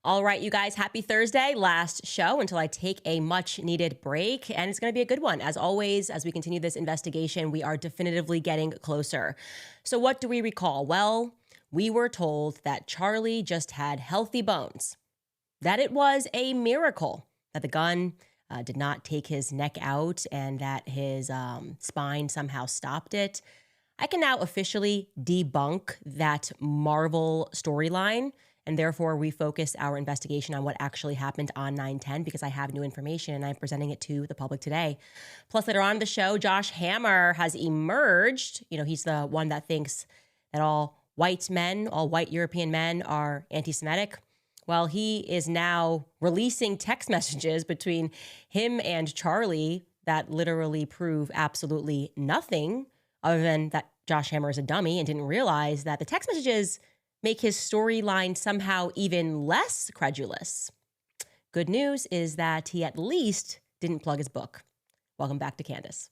All right, you guys, happy Thursday. Last show until I take a much needed break. And it's going to be a good one. As always, as we continue this investigation, we are definitively getting closer. So, what do we recall? Well, we were told that Charlie just had healthy bones, that it was a miracle that the gun did not take his neck out and that his spine somehow stopped it. I can now officially debunk that Marvel storyline and therefore refocus our investigation on what actually happened on 9/10 because I have new information and I'm presenting it to the public today. Plus, later on in the show, Josh Hammer has emerged. You know, he's the one that thinks that all white men, all white European men are anti-Semitic. Well, he is now releasing text messages between him and Charlie that literally prove absolutely nothing other than that Josh Hammer is a dummy and didn't realize that the text messages make his storyline somehow even less credulous. Good news is that he at least didn't plug his book. Welcome back to Candace.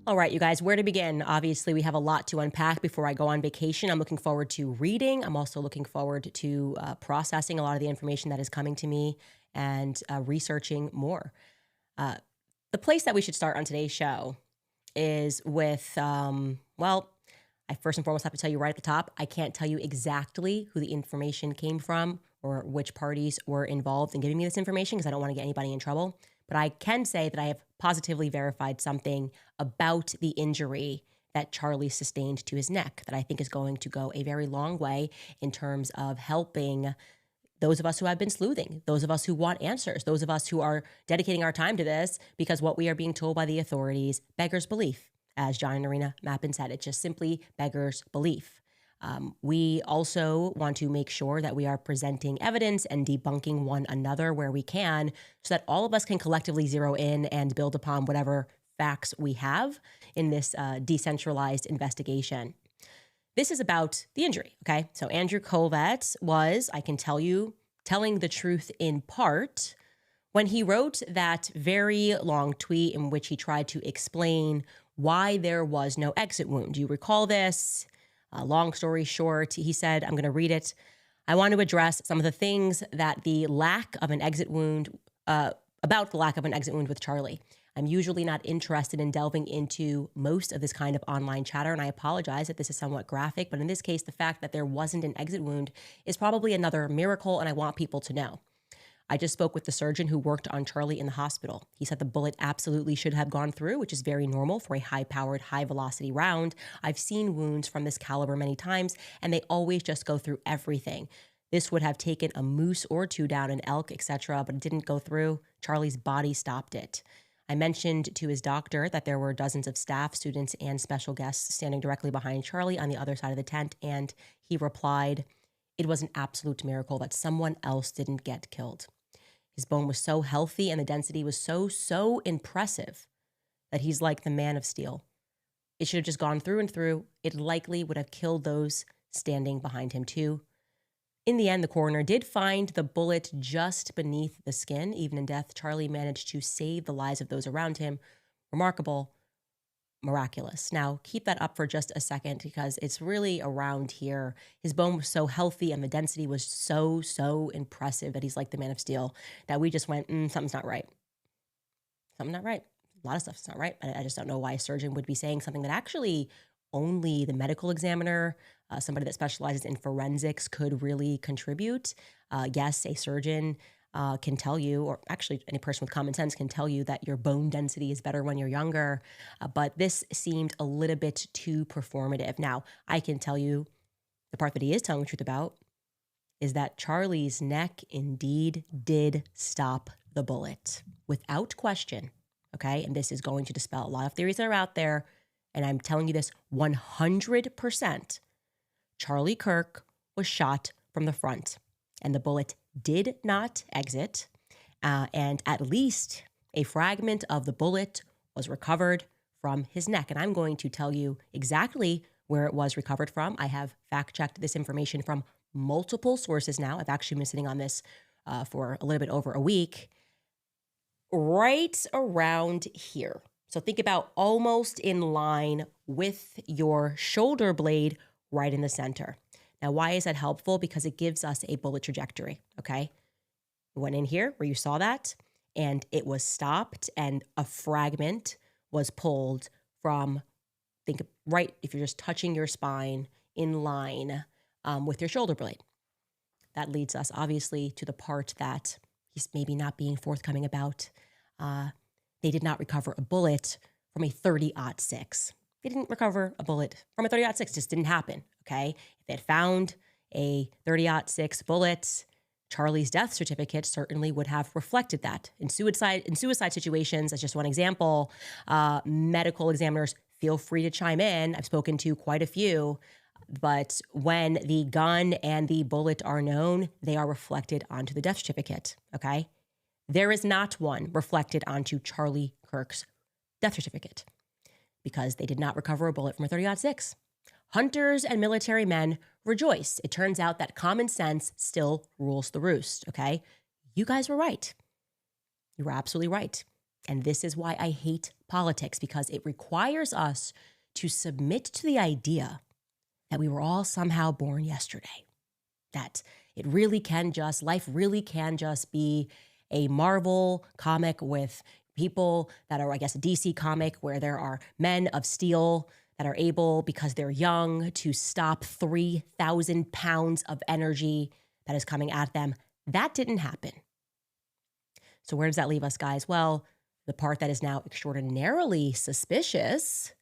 All right, you guys, where to begin? Obviously, we have a lot to unpack before I go on vacation. I'm looking forward to reading. I'm also looking forward to processing a lot of the information that is coming to me and researching more. The place that we should start on today's show is with, well, I first and foremost have to tell you right at the top, I can't tell you exactly who the information came from or which parties were involved in giving me this information because I don't want to get anybody in trouble. But I can say that I have positively verified something about the injury that Charlie sustained to his neck that I think is going to go a very long way in terms of helping those of us who have been sleuthing, those of us who want answers, those of us who are dedicating our time to this because what we are being told by the authorities beggars belief. As John and Arena Mappin said, it just simply beggars belief. We also want to make sure that we are presenting evidence and debunking one another where we can so that all of us can collectively zero in and build upon whatever facts we have in this decentralized investigation. This is about the injury, okay? So Andrew Kovats was, I can tell you, telling the truth in part when he wrote that very long tweet in which he tried to explain why there was no exit wound. Do you recall this? Long story short, he said, I'm going to read it. I want to address some of the things that the lack of an exit wound, about the lack of an exit wound with Charlie. I'm usually not interested in delving into most of this kind of online chatter, and I apologize if this is somewhat graphic, but in this case, the fact that there wasn't an exit wound is probably another miracle, and I want people to know. I just spoke with the surgeon who worked on Charlie in the hospital. He said the bullet absolutely should have gone through, which is very normal for a high-powered, high-velocity round. I've seen wounds from this caliber many times, and they always just go through everything. This would have taken a moose or two down, an elk, etc., but it didn't go through. Charlie's body stopped it. I mentioned to his doctor that there were dozens of staff, students, and special guests standing directly behind Charlie on the other side of the tent, and he replied, it was an absolute miracle that someone else didn't get killed. His bone was so healthy and the density was so impressive that he's like the man of steel. It should have just gone through and through. It likely would have killed those standing behind him too. In the end, the coroner did find the bullet just beneath the skin. Even in death, Charlie managed to save the lives of those around him. Remarkable, miraculous. Now, keep that up for just a second because it's really around here. His bone was so healthy and the density was so impressive that he's like the man of steel that we just went, something's not right. Something's not right. A lot of stuff's not right. I just don't know why a surgeon would be saying something that actually only the medical examiner, somebody that specializes in forensics could really contribute. Yes, a surgeon can tell you, or actually any person with common sense can tell you that your bone density is better when you're younger. But this seemed a little bit too performative. Now, I can tell you the part that he is telling the truth about is that Charlie's neck indeed did stop the bullet without question. Okay. And this is going to dispel a lot of theories that are out there. And I'm telling you this 100%. Charlie Kirk was shot from the front and the bullet did not exit, and at least a fragment of the bullet was recovered from his neck. And I'm going to tell you exactly where it was recovered from. I have fact-checked this information from multiple sources now. I've actually been sitting on this for a little bit over a week, right around here. So think about almost in line with your shoulder blade right in the center. Now, why is that helpful? Because it gives us a bullet trajectory, okay? It went in here where you saw that, and it was stopped, and a fragment was pulled from, think right, if you're just touching your spine in line with your shoulder blade. That leads us, obviously, to the part that he's maybe not being forthcoming about. They did not recover a bullet from a 30-06. They didn't recover a bullet from a 30-06. It just didn't happen, okay? If they had found a 30-06 bullet, Charlie's death certificate certainly would have reflected that. In suicide situations, as just one example, medical examiners, feel free to chime in. I've spoken to quite a few. But when the gun and the bullet are known, they are reflected onto the death certificate, okay? There is not one reflected onto Charlie Kirk's death certificate because they did not recover a bullet from a 30-06. Hunters and military men rejoice. It turns out that common sense still rules the roost, okay? You guys were right. You were absolutely right. And this is why I hate politics, because it requires us to submit to the idea that we were all somehow born yesterday, that it really can just, life really can just be a Marvel comic with people that are, I guess, a DC comic where there are men of steel that are able, because they're young, to stop 3,000 pounds of energy that is coming at them. That didn't happen. So where does that leave us, guys? Well, the part that is now extraordinarily suspicious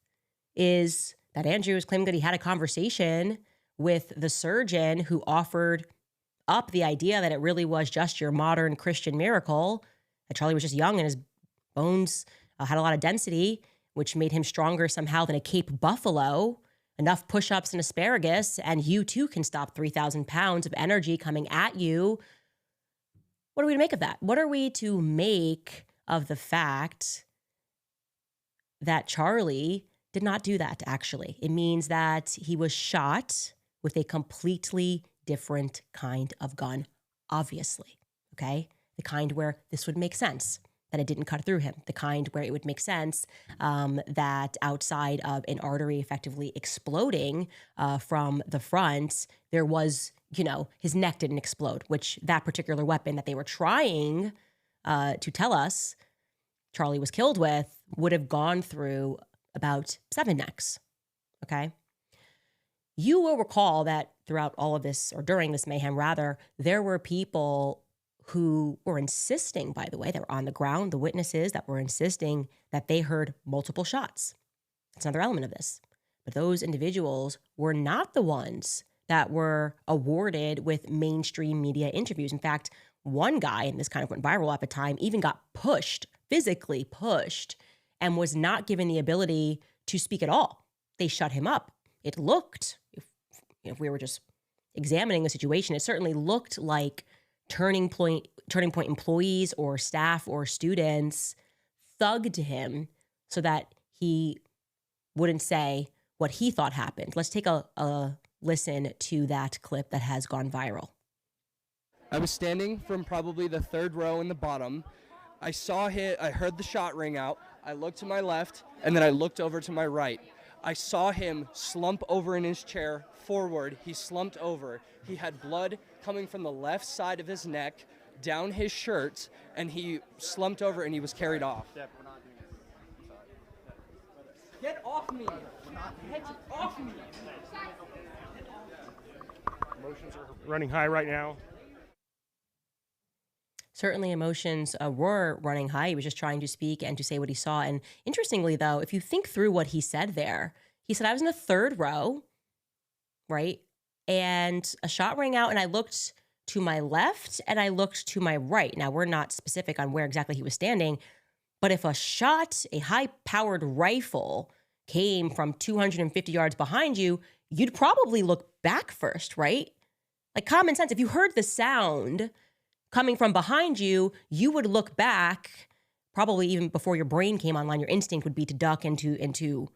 is that Andrew is claiming that he had a conversation with the surgeon who offered up the idea that it really was just your modern Christian miracle, that Charlie was just young and his bones had a lot of density, which made him stronger somehow than a Cape Buffalo, enough push-ups and asparagus, and you too can stop 3,000 pounds of energy coming at you. What are we to make of that? What are we to make of the fact that Charlie did not do that, actually? It means that he was shot with a completely different kind of gun, obviously, okay? The kind where this would make sense, that it didn't cut through him. The kind where it would make sense that outside of an artery effectively exploding from the front, there was, his neck didn't explode, which that particular weapon that they were trying to tell us Charlie was killed with would have gone through about 7 necks, okay? You will recall that throughout all of this, or during this mayhem rather, there were people who were insisting, by the way, that were on the ground, the witnesses that were insisting that they heard multiple shots. That's another element of this. But those individuals were not the ones that were awarded with mainstream media interviews. In fact, one guy, and this kind of went viral at the time, even got pushed, physically pushed, and was not given the ability to speak at all. They shut him up. It looked, if we were just examining the situation, it certainly looked like Turning Point employees or staff or students thugged him so that he wouldn't say what he thought happened. Let's take a listen to that clip that has gone viral. I was standing from probably the 3rd row in the bottom. I heard the shot ring out. I looked to my left, and then I looked over to my right. I saw him slump over in his chair forward. He slumped over. He had blood coming from the left side of his neck down his shirt, and he slumped over and he was carried off. Get off me! Get off me! Emotions are running high right now. Certainly emotions were running high. He was just trying to speak and to say what he saw. And interestingly, though, if you think through what he said there, he said, I was in the 3rd row, right? And a shot rang out and I looked to my left and I looked to my right. Now, we're not specific on where exactly he was standing, but if a shot, a high-powered rifle came from 250 yards behind you, you'd probably look back first, right? Like common sense, if you heard the sound coming from behind you, you would look back, probably even before your brain came online. Your instinct would be to duck and to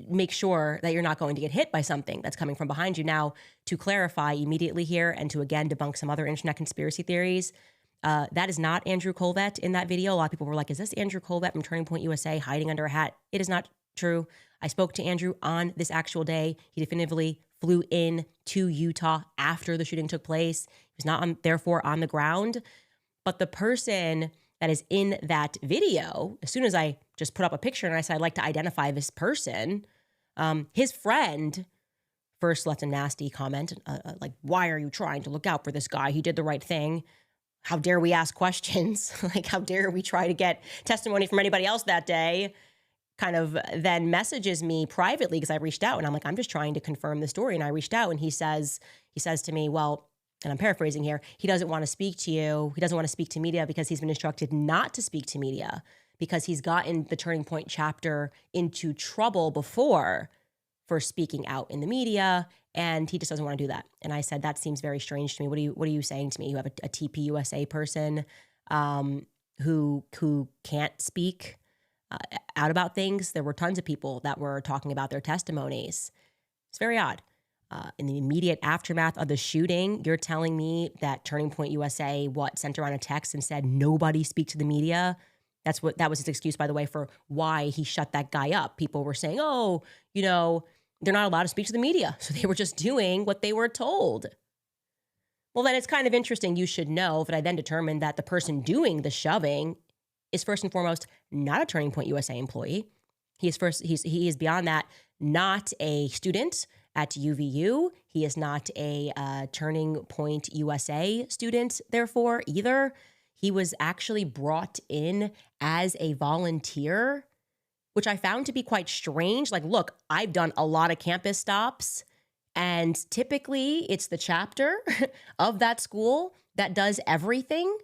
make sure that you're not going to get hit by something that's coming from behind you. Now, to clarify immediately here and to again debunk some other internet conspiracy theories, that is not Andrew Colvett in that video. A lot of people were like, is this Andrew Colvett from Turning Point USA hiding under a hat? It is not true. I spoke to Andrew on this actual day. He definitively flew in to Utah after the shooting took place. He was not therefore on the ground. But the person that is in that video, as soon as I just put up a picture and I said, I'd like to identify this person, his friend first left a nasty comment, like, why are you trying to look out for this guy? He did the right thing. How dare we ask questions? Like, how dare we try to get testimony from anybody else that day? Kind of then messages me privately because I reached out and I'm like, I'm just trying to confirm the story. And I reached out and he says to me, well, and I'm paraphrasing here, he doesn't want to speak to you. He doesn't want to speak to media because he's been instructed not to speak to media because he's gotten the Turning Point chapter into trouble before for speaking out in the media, and he just doesn't want to do that. And I said, that seems very strange to me. What are you saying to me? You have a TPUSA person who can't speak out about things. There were tons of people that were talking about their testimonies. It's very odd. In the immediate aftermath of the shooting, you're telling me that Turning Point USA, sent around a text and said, nobody speak to the media? That was his excuse, by the way, for why he shut that guy up. People were saying, oh, they're not allowed to speak to the media. So they were just doing what they were told. Well, then it's kind of interesting. You should know that I then determined that the person doing the shoving is first and foremost not a Turning Point USA employee. He is beyond that, not a student at UVU. He is not a Turning Point USA student, therefore, either. He was actually brought in as a volunteer, which I found to be quite strange. Like, look, I've done a lot of campus stops, and typically it's the chapter of that school that does everything.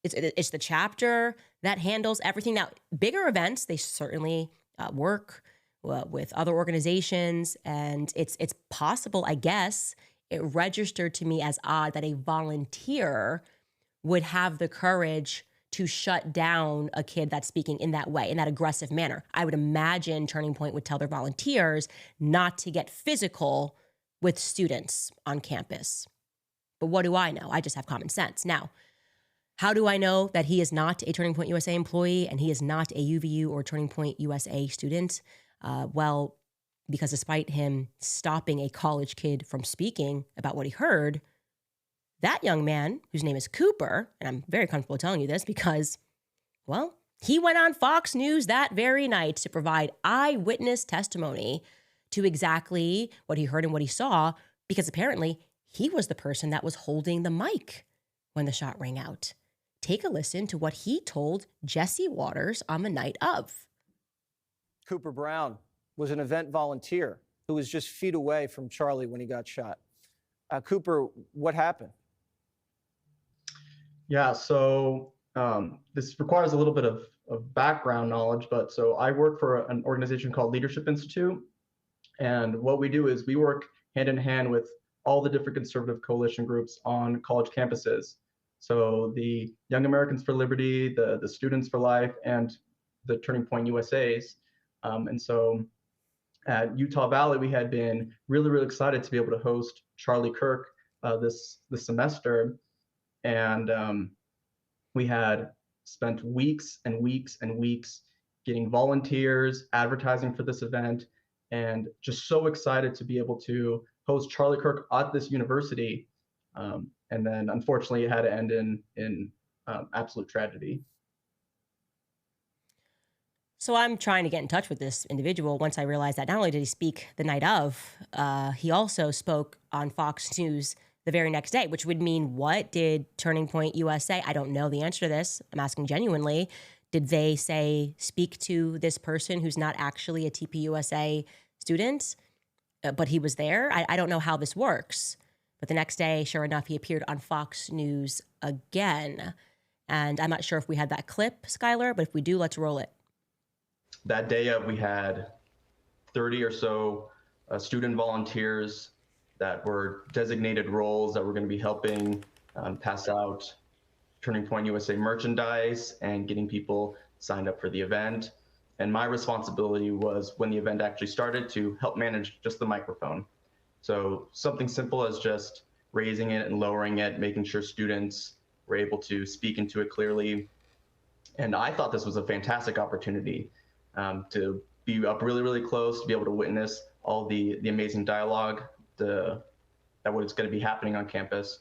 It's the chapter that handles everything. Now, bigger events, they certainly work with other organizations, and it's possible, I guess, it registered to me as odd that a volunteer would have the courage to shut down a kid that's speaking in that way, in that aggressive manner. I would imagine Turning Point would tell their volunteers not to get physical with students on campus. But what do I know? I just have common sense. Now, how do I know that he is not a Turning Point USA employee and he is not a UVU or Turning Point USA student? Well, because despite him stopping a college kid from speaking about what he heard, that young man, whose name is Cooper, and I'm very comfortable telling you this because, well, he went on Fox News that very night to provide eyewitness testimony to exactly what he heard and what he saw, because apparently he was the person that was holding the mic when the shot rang out. Take a listen to what he told Jesse Waters on the night of. Cooper Brown was an event volunteer who was just feet away from Charlie when he got shot. Cooper, what happened? Yeah, so this requires a little bit of background knowledge, but so I work for an organization called Leadership Institute, and what we do is we work hand in hand with all the different conservative coalition groups on college campuses. So the Young Americans for Liberty, the Students for Life, and the Turning Point USAs. And so at Utah Valley, we had been really, really excited to be able to host Charlie Kirk this semester. And we had spent weeks and weeks and weeks getting volunteers, advertising for this event, and just so excited to be able to host Charlie Kirk at this university. And then unfortunately it had to end in absolute tragedy. So I'm trying to get in touch with this individual once I realized that not only did he speak the night of, he also spoke on Fox News the very next day, which would mean what? Did Turning Point USA, I don't know the answer to this, I'm asking genuinely, did they say speak to this person who's not actually a TPUSA student, but he was there? I don't know how this works. But the next day, sure enough, he appeared on Fox News again. And I'm not sure if we had that clip, Skylar, but if we do, let's roll it. That day we had 30 or so student volunteers that were designated roles that were going to be helping pass out Turning Point USA merchandise and getting people signed up for the event. And my responsibility was, when the event actually started, to help manage just the microphone. So something simple as just raising it and lowering it, making sure students were able to speak into it clearly. And I thought this was a fantastic opportunity to be up really, really close, to be able to witness all the amazing dialogue that was going to be happening on campus.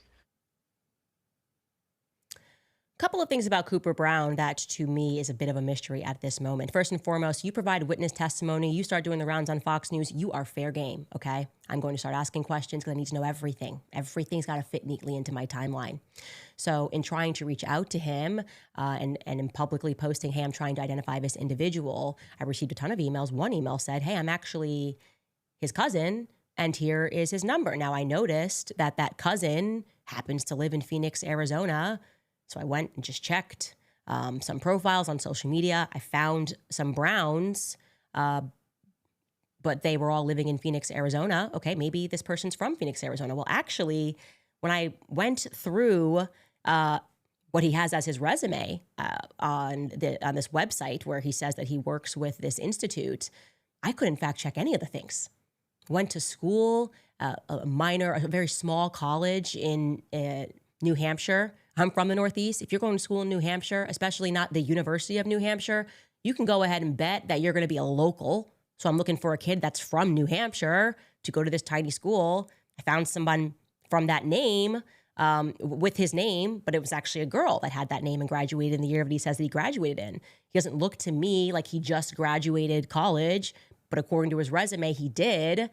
Couple of things about Cooper Brown that to me is a bit of a mystery at this moment. First and foremost, you provide witness testimony. You start doing the rounds on Fox News. You are fair game, okay? I'm going to start asking questions because I need to know everything. Everything's got to fit neatly into my timeline. So in trying to reach out to him and in publicly posting, hey, I'm trying to identify this individual, I received a ton of emails. One email said, hey, I'm actually his cousin, and here is his number. Now, I noticed that that cousin happens to live in Phoenix, Arizona. So I went and just checked some profiles on social media. I found some Browns, but they were all living in Phoenix, Arizona. Okay, maybe this person's from Phoenix, Arizona. Well, actually, when I went through what he has as his resume on this website where he says that he works with this institute, I couldn't fact check any of the things. Went to school, a very small college in New Hampshire. I'm from the Northeast. If you're going to school in New Hampshire, especially not the University of New Hampshire, you can go ahead and bet that you're going to be a local. So I'm looking for a kid that's from New Hampshire to go to this tiny school. I found someone from that name with his name, but it was actually a girl that had that name and graduated in the year that he says that he graduated in. He doesn't look to me like he just graduated college, but according to his resume, he did.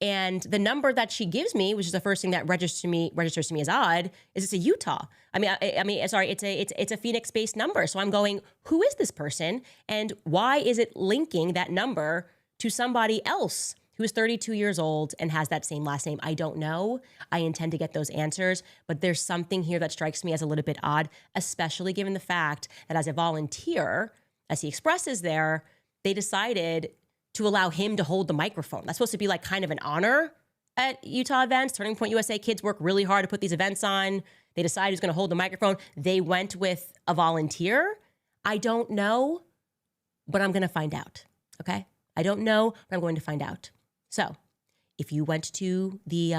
And the number that she gives me, which is the first thing that registers to me as odd, is it's a Utah. It's a Phoenix-based number. So I'm going, who is this person, and why is it linking that number to somebody else who is 32 years old and has that same last name? I don't know. I intend to get those answers, but there's something here that strikes me as a little bit odd, especially given the fact that as a volunteer, as he expresses there, they decided to allow him to hold the microphone. That's supposed to be like kind of an honor at Utah events. Turning Point USA kids work really hard to put these events on. They decide who's going to hold the microphone. They went with a volunteer. I don't know, but I'm going to find out, okay? I don't know, but I'm going to find out. So if you went to the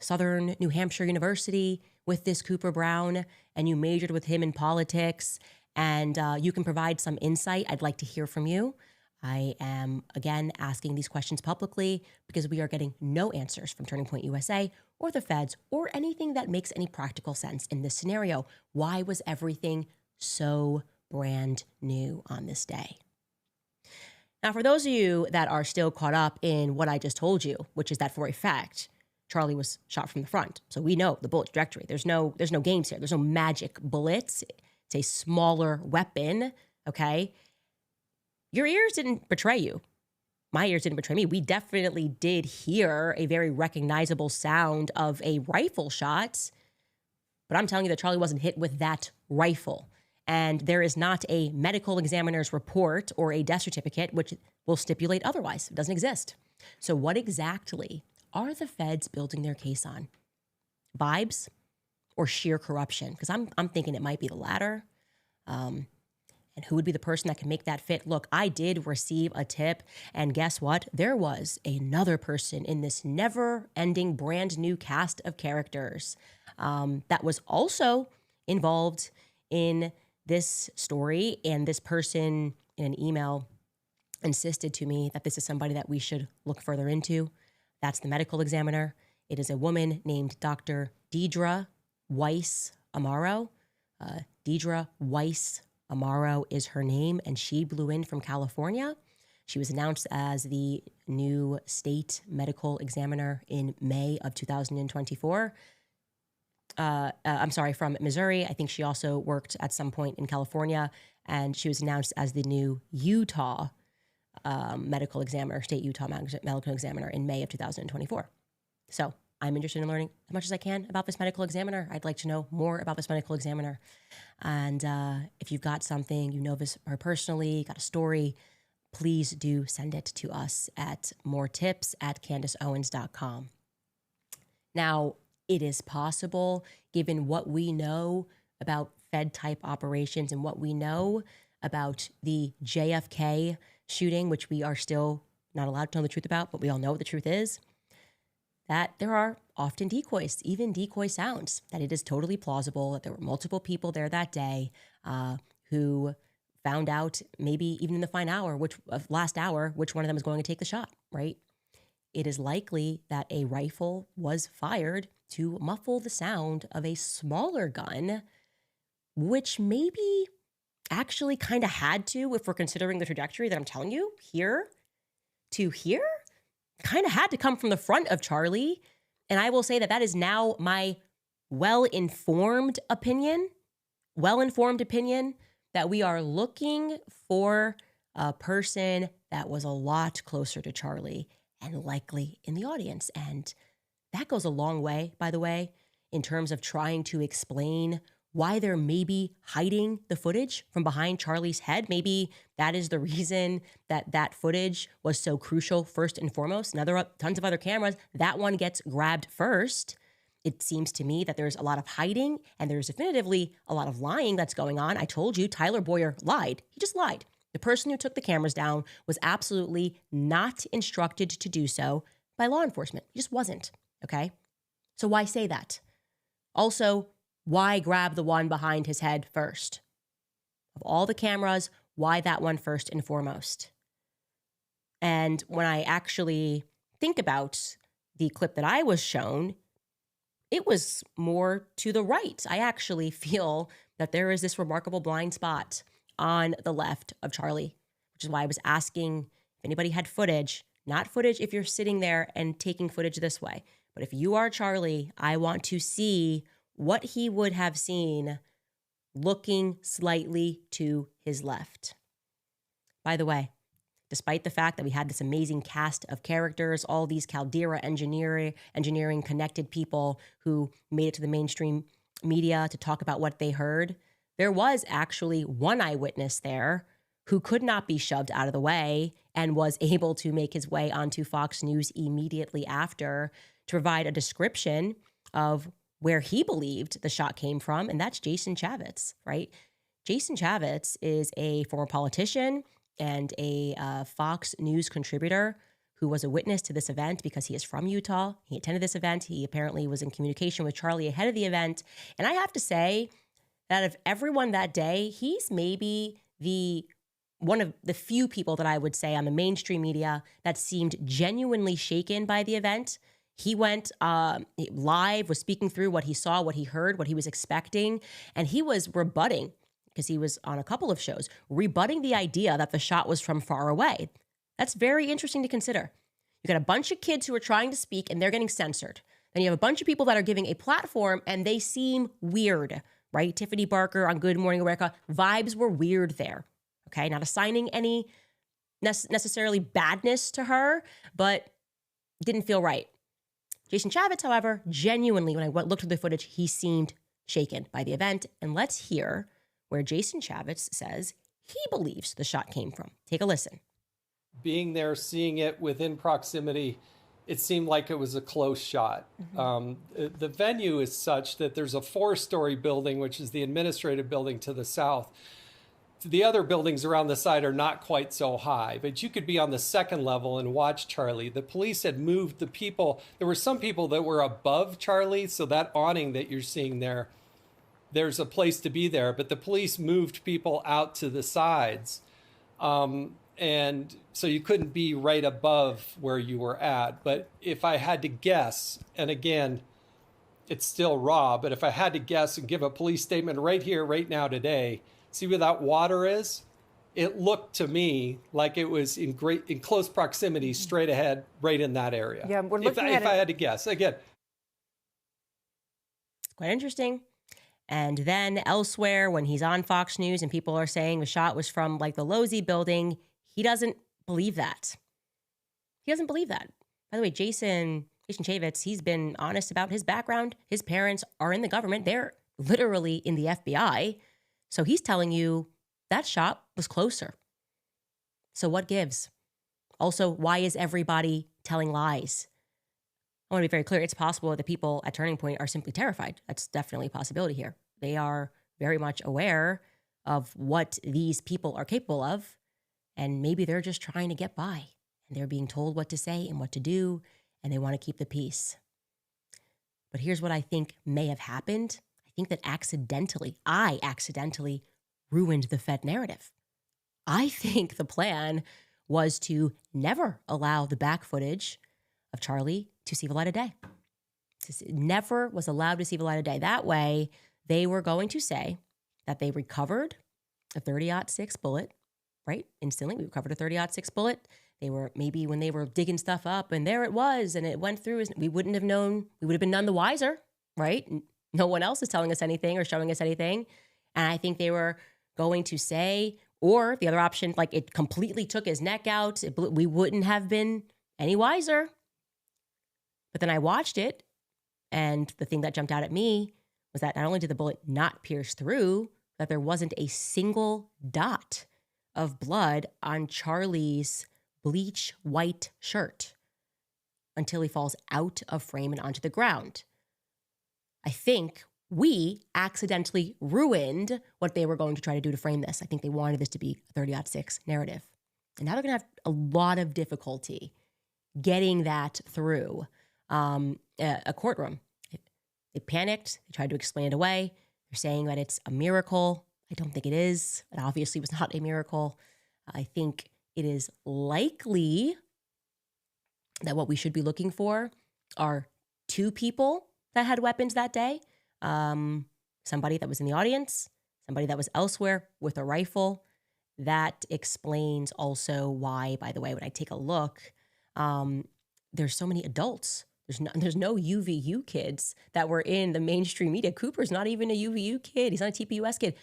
Southern New Hampshire University with this Cooper Brown and you majored with him in politics and you can provide some insight, I'd like to hear from you. I am, again, asking these questions publicly because we are getting no answers from Turning Point USA or the feds or anything that makes any practical sense in this scenario. Why was everything so brand new on this day? Now, for those of you that are still caught up in what I just told you, which is that for a fact, Charlie was shot from the front. So we know the bullet trajectory. There's no games here. There's no magic bullets. It's a smaller weapon, okay? Your ears didn't betray you. My ears didn't betray me. We definitely did hear a very recognizable sound of a rifle shot, but I'm telling you that Charlie wasn't hit with that rifle. And there is not a medical examiner's report or a death certificate which will stipulate otherwise. It doesn't exist. So what exactly are the feds building their case on? Vibes or sheer corruption? Because I'm thinking it might be the latter. And who would be the person that can make that fit? Look, I did receive a tip, and guess what? There was another person in this never-ending brand new cast of characters that was also involved in this story, and this person in an email insisted to me that this is somebody that we should look further into. That's the medical examiner. It is a woman named Dr. Deidre Weiss Amaro. Deidre Weiss Amaro is her name, and she blew in from California. She was announced as the new state medical examiner in May of 2024. From Missouri. I think she also worked at some point in California, and she was announced as the new Utah medical examiner, state Utah medical examiner in May of 2024. So I'm interested in learning as much as I can about this medical examiner. I'd like to know more about this medical examiner. And if you've got something, you know this her personally, got a story, please do send it to us at moretips@CandaceOwens.com. Now, it is possible, given what we know about Fed-type operations and what we know about the JFK shooting, which we are still not allowed to know the truth about, but we all know what the truth is, that there are often decoys, even decoy sounds, that it is totally plausible that there were multiple people there that day who found out maybe even in the last hour, which one of them is going to take the shot, right? It is likely that a rifle was fired to muffle the sound of a smaller gun, which maybe actually kind of had to, if we're considering the trajectory that I'm telling you, here to here, kind of had to come from the front of Charlie. And I will say that that is now my well-informed opinion that we are looking for a person that was a lot closer to Charlie and likely in the audience. And that goes a long way, by the way, in terms of trying to explain why they're maybe hiding the footage from behind Charlie's head. Maybe that is the reason that that footage was so crucial first and foremost. And tons of other cameras, that one gets grabbed first. It seems to me that there's a lot of hiding and there's definitively a lot of lying that's going on. I told you, Tyler Boyer lied. He just lied. The person who took the cameras down was absolutely not instructed to do so by law enforcement. He just wasn't, okay? So why say that? Also, why grab the one behind his head first? Of all the cameras, why that one first and foremost? And when I actually think about the clip that I was shown, it was more to the right. I actually feel that there is this remarkable blind spot on the left of Charlie, which is why I was asking if anybody had footage, not footage if you're sitting there and taking footage this way, but if you are Charlie, I want to see what he would have seen looking slightly to his left. By the way, despite the fact that we had this amazing cast of characters, all these Caldera engineering connected people who made it to the mainstream media to talk about what they heard, there was actually one eyewitness there who could not be shoved out of the way and was able to make his way onto Fox News immediately after to provide a description of where he believed the shot came from, and that's Jason Chaffetz, right? Jason Chaffetz is a former politician and a Fox News contributor who was a witness to this event because he is from Utah. He attended this event. He apparently was in communication with Charlie ahead of the event. And I have to say that of everyone that day, he's maybe one of the few people that I would say on the mainstream media that seemed genuinely shaken by the event. He went live, was speaking through what he saw, what he heard, what he was expecting, and he was rebutting, because he was on a couple of shows, rebutting the idea that the shot was from far away. That's very interesting to consider. You got a bunch of kids who are trying to speak and they're getting censored. Then you have a bunch of people that are giving a platform and they seem weird, right? Tiffany Barker on Good Morning America, vibes were weird there, okay? Not assigning any necessarily badness to her, but didn't feel right. Jason Chaffetz, however, genuinely, when I looked through the footage, he seemed shaken by the event. And let's hear where Jason Chaffetz says he believes the shot came from. Take a listen. Being there, seeing it within proximity, it seemed like it was a close shot. Mm-hmm. The venue is such that there's a 4-story building, which is the administrative building to the south. The other buildings around the side are not quite so high, but you could be on the second level and watch Charlie. The police had moved the people. There were some people that were above Charlie, so that awning that you're seeing there, there's a place to be there, but the police moved people out to the sides. And so you couldn't be right above where you were at. But if I had to guess, and again, it's still raw, but if I had to guess and give a police statement right here, right now, today, see where that water is? It looked to me like it was in close proximity, straight ahead, right in that area. Yeah, we're looking at if I had to guess. Again, it's quite interesting. And then elsewhere, when he's on Fox News and people are saying the shot was from like the Losey building, he doesn't believe that. He doesn't believe that. By the way, Jason Chaffetz, he's been honest about his background. His parents are in the government. They're literally in the FBI. So he's telling you that shot was closer. So what gives? Also, why is everybody telling lies? I want to be very clear. It's possible that the people at Turning Point are simply terrified. That's definitely a possibility here. They are very much aware of what these people are capable of. And maybe they're just trying to get by and they're being told what to say and what to do, and they want to keep the peace. But here's what I think may have happened. I think that I accidentally ruined the Fed narrative. I think the plan was to never allow the back footage of Charlie to see the light of day. Never was allowed to see the light of day. That way, they were going to say that they recovered a 30-06 bullet, right? Instantly, we recovered a 30-06 bullet. They were, maybe when they were digging stuff up and there it was and it went through, we wouldn't have known, we would have been none the wiser, right? No one else is telling us anything or showing us anything. And I think they were going to say, or the other option, like it completely took his neck out. We wouldn't have been any wiser. But then I watched it, and the thing that jumped out at me was that not only did the bullet not pierce through, that there wasn't a single dot of blood on Charlie's bleach white shirt until he falls out of frame and onto the ground. I think we accidentally ruined what they were going to try to do to frame this. I think they wanted this to be a 30-06 narrative. And now they're going to have a lot of difficulty getting that through a courtroom. They panicked. They tried to explain it away. They're saying that it's a miracle. I don't think it is. It obviously was not a miracle. I think it is likely that what we should be looking for are two people that had weapons that day. Somebody that was in the audience, somebody that was elsewhere with a rifle. That explains also why, by the way, when I take a look, there's so many adults. There's no UVU kids that were in the mainstream media. Cooper's not even a UVU kid. He's not a TPUS kid.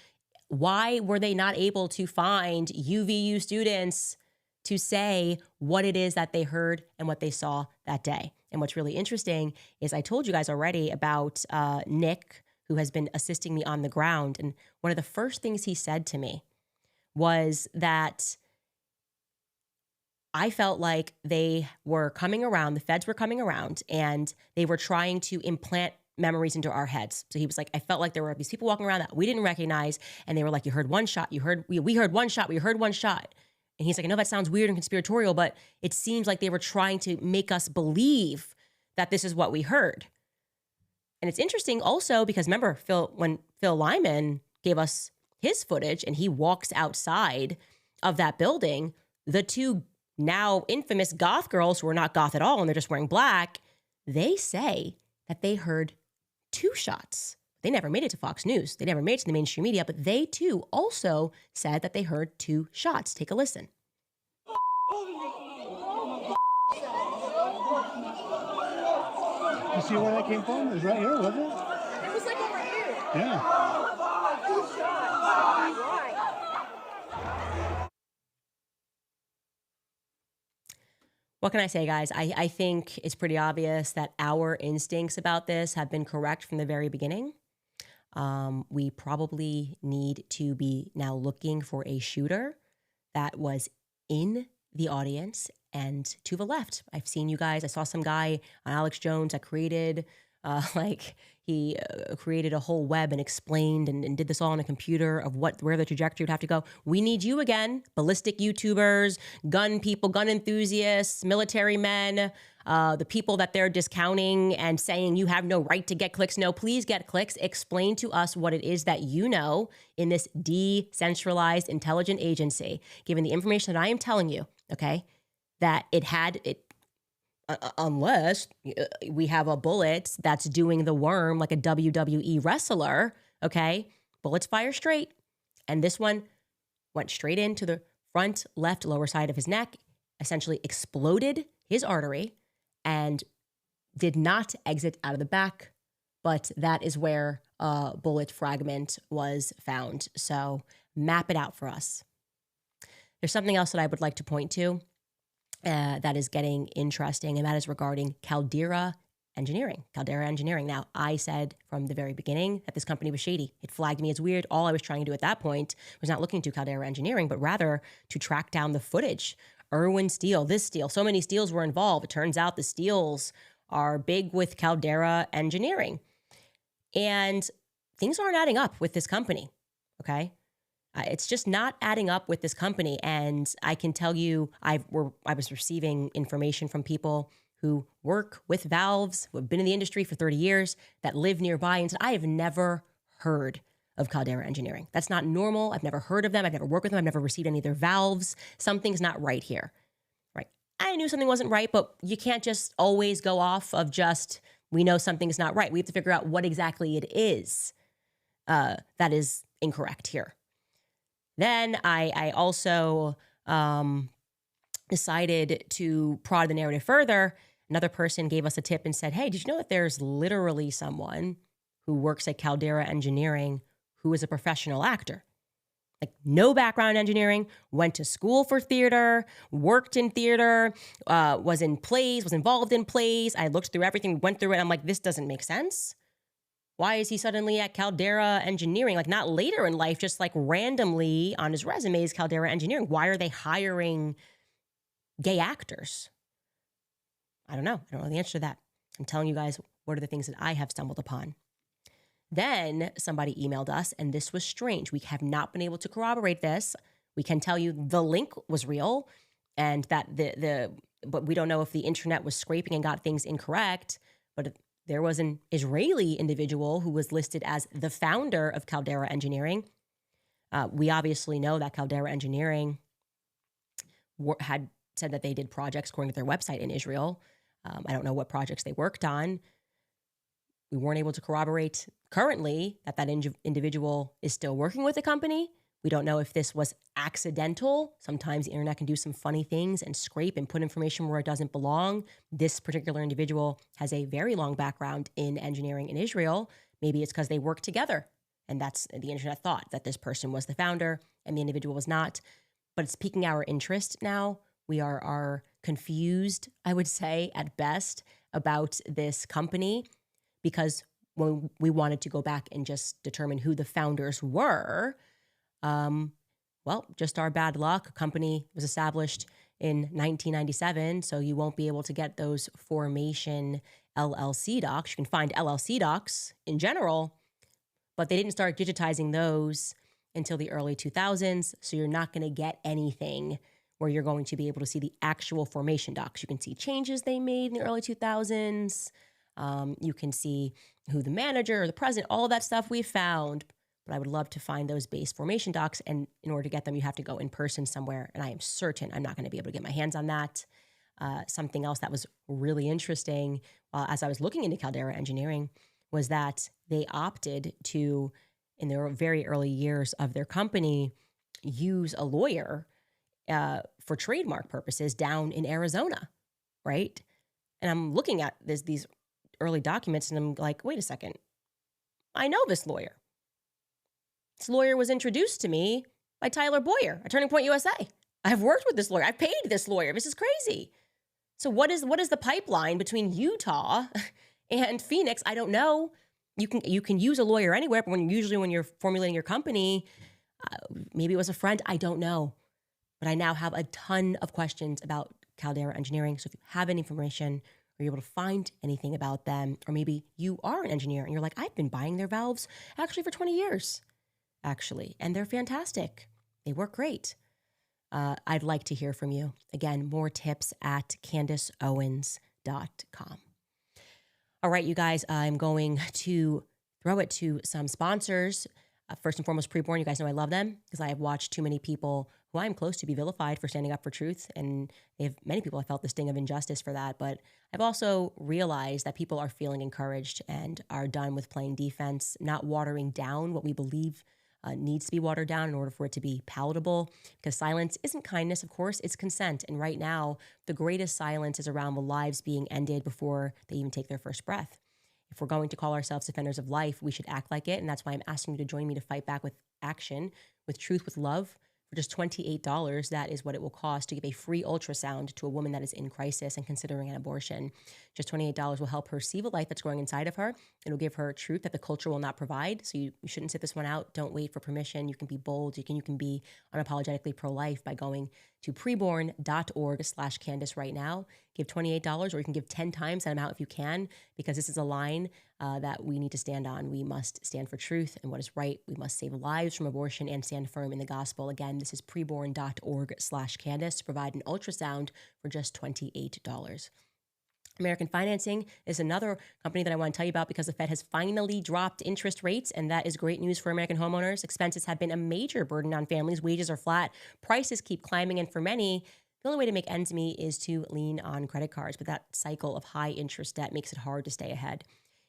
Why were they not able to find UVU students to say what it is that they heard and what they saw that day? And what's really interesting is I told you guys already about Nick, who has been assisting me on the ground. And one of the first things he said to me was that I felt like they were coming around, the feds were coming around, and they were trying to implant memories into our heads. So he was like, I felt like there were these people walking around that we didn't recognize, and they were like, you heard one shot, we heard one shot, we heard one shot. And he's like, I know that sounds weird and conspiratorial, but it seems like they were trying to make us believe that this is what we heard. And it's interesting also because remember, when Phil Lyman gave us his footage and he walks outside of that building, the two now infamous goth girls who are not goth at all and they're just wearing black, they say that they heard two shots. They never made it to Fox News. They never made it to the mainstream media, but they too also said that they heard two shots. Take a listen. You see where that came from? It was right here, wasn't it? It was like over here. Yeah. What can I say, guys? I think it's pretty obvious that our instincts about this have been correct from the very beginning. We probably need to be now looking for a shooter that was in the audience and to the left. I've seen you guys. I saw some guy on Alex Jones that created he created a whole web and explained and did this all on a computer of where the trajectory would have to go. We need you again, ballistic YouTubers, gun people, gun enthusiasts, military men, the people that they're discounting and saying you have no right to get clicks. No, please get clicks. Explain to us what it is that you know in this decentralized intelligent agency, given the information that I am telling you, okay, that unless we have a bullet that's doing the worm like a WWE wrestler, okay? Bullets fire straight. And this one went straight into the front left lower side of his neck, essentially exploded his artery and did not exit out of the back. But that is where a bullet fragment was found. So map it out for us. There's something else that I would like to point to. That is getting interesting, and that is regarding Caldera Engineering. Caldera Engineering. Now, I said from the very beginning that this company was shady. It flagged me as weird. All I was trying to do at that point was not looking to Caldera Engineering, but rather to track down the footage. Irwin Steel, this steel, so many steels were involved. It turns out the steels are big with Caldera Engineering. And things aren't adding up with this company, okay? It's just not adding up with this company. And I can tell you, I was receiving information from people who work with valves, who have been in the industry for 30 years, that live nearby, and said, I have never heard of Caldera Engineering. That's not normal. I've never heard of them. I've never worked with them. I've never received any of their valves. Something's not right here, right? I knew something wasn't right, but you can't just always go off of just, we know something's not right. We have to figure out what exactly it is that is incorrect here. Then I also decided to prod the narrative further. Another person gave us a tip and said, hey, did you know that there's literally someone who works at Caldera Engineering who is a professional actor? Like, no background in engineering, went to school for theater, worked in theater, was in plays, was involved in plays. I looked through everything, went through it. I'm like, this doesn't make sense. Why is he suddenly at Caldera Engineering? Like, not later in life, just like randomly on his resume is Caldera Engineering. Why are they hiring gay actors? I don't know. I don't know the answer to that. I'm telling you guys what are the things that I have stumbled upon. Then somebody emailed us, and this was strange. We have not been able to corroborate this. We can tell you the link was real, and that but we don't know if the internet was scraping and got things incorrect. But there was an Israeli individual who was listed as the founder of Caldera Engineering. We obviously know that Caldera Engineering had said that they did projects according to their website in Israel. I don't know what projects they worked on. We weren't able to corroborate currently that individual is still working with the company. We don't know if this was accidental. Sometimes the internet can do some funny things and scrape and put information where it doesn't belong. This particular individual has a very long background in engineering in Israel. Maybe it's because they worked together, and that's the internet thought that this person was the founder and the individual was not. But it's piquing our interest now. We are confused, I would say, at best, about this company, because when we wanted to go back and just determine who the founders were, well, just our bad luck. A company was established in 1997, so you won't be able to get those formation LLC docs. You can find LLC docs in general, but they didn't start digitizing those until the early 2000s, so you're not going to get anything where you're going to be able to see the actual formation docs. You can see changes they made in the early 2000s. You can see who the manager or the president, all of that stuff we found. But I would love to find those base formation docs. And in order to get them, you have to go in person somewhere. And I am certain I'm not going to be able to get my hands on that. Something else that was really interesting as I was looking into Caldera Engineering was that they opted to, in their very early years of their company, use a lawyer for trademark purposes down in Arizona, right? And I'm looking at these early documents and I'm like, wait a second. I know this lawyer. This lawyer was introduced to me by Tyler Boyer at Turning Point USA. I've worked with this lawyer. I've paid this lawyer. This is crazy. So what is the pipeline between Utah and Phoenix? I don't know. You can use a lawyer anywhere, but when you're formulating your company, maybe it was a friend. I don't know. But I now have a ton of questions about Caldera Engineering. So if you have any information, or you're able to find anything about them, or maybe you are an engineer and you're like, I've been buying their valves actually for 20 years, actually, and they're fantastic. They work great. I'd like to hear from you. Again, more tips at CandiceOwens.com. All right, you guys, I'm going to throw it to some sponsors. First and foremost, Preborn. You guys know I love them because I have watched too many people who I'm close to be vilified for standing up for truth. And many people have felt the sting of injustice for that. But I've also realized that people are feeling encouraged and are done with playing defense, not watering down what we believe needs to be watered down in order for it to be palatable. Because silence isn't kindness, of course, it's consent. And right now, the greatest silence is around the lives being ended before they even take their first breath. If we're going to call ourselves defenders of life, we should act like it. And that's why I'm asking you to join me to fight back with action, with truth, with love. For just $28, that is what it will cost to give a free ultrasound to a woman that is in crisis and considering an abortion. Just $28 will help her see the light that's growing inside of her. It'll give her truth that the culture will not provide. So you shouldn't sit this one out. Don't wait for permission. You can be bold. You can be unapologetically pro-life by going to preborn.org/Candice right now. give $28, or you can give 10 times that amount if you can, because this is a line that we need to stand on. We must stand for truth and what is right. We must save lives from abortion and stand firm in the gospel. Again, this is preborn.org/Candace to provide an ultrasound for just $28. American Financing is another company that I want to tell you about because the Fed has finally dropped interest rates, and that is great news for American homeowners. Expenses have been a major burden on families. Wages are flat. Prices keep climbing, and for many, the only way to make ends meet is to lean on credit cards. But that cycle of high interest debt makes it hard to stay ahead.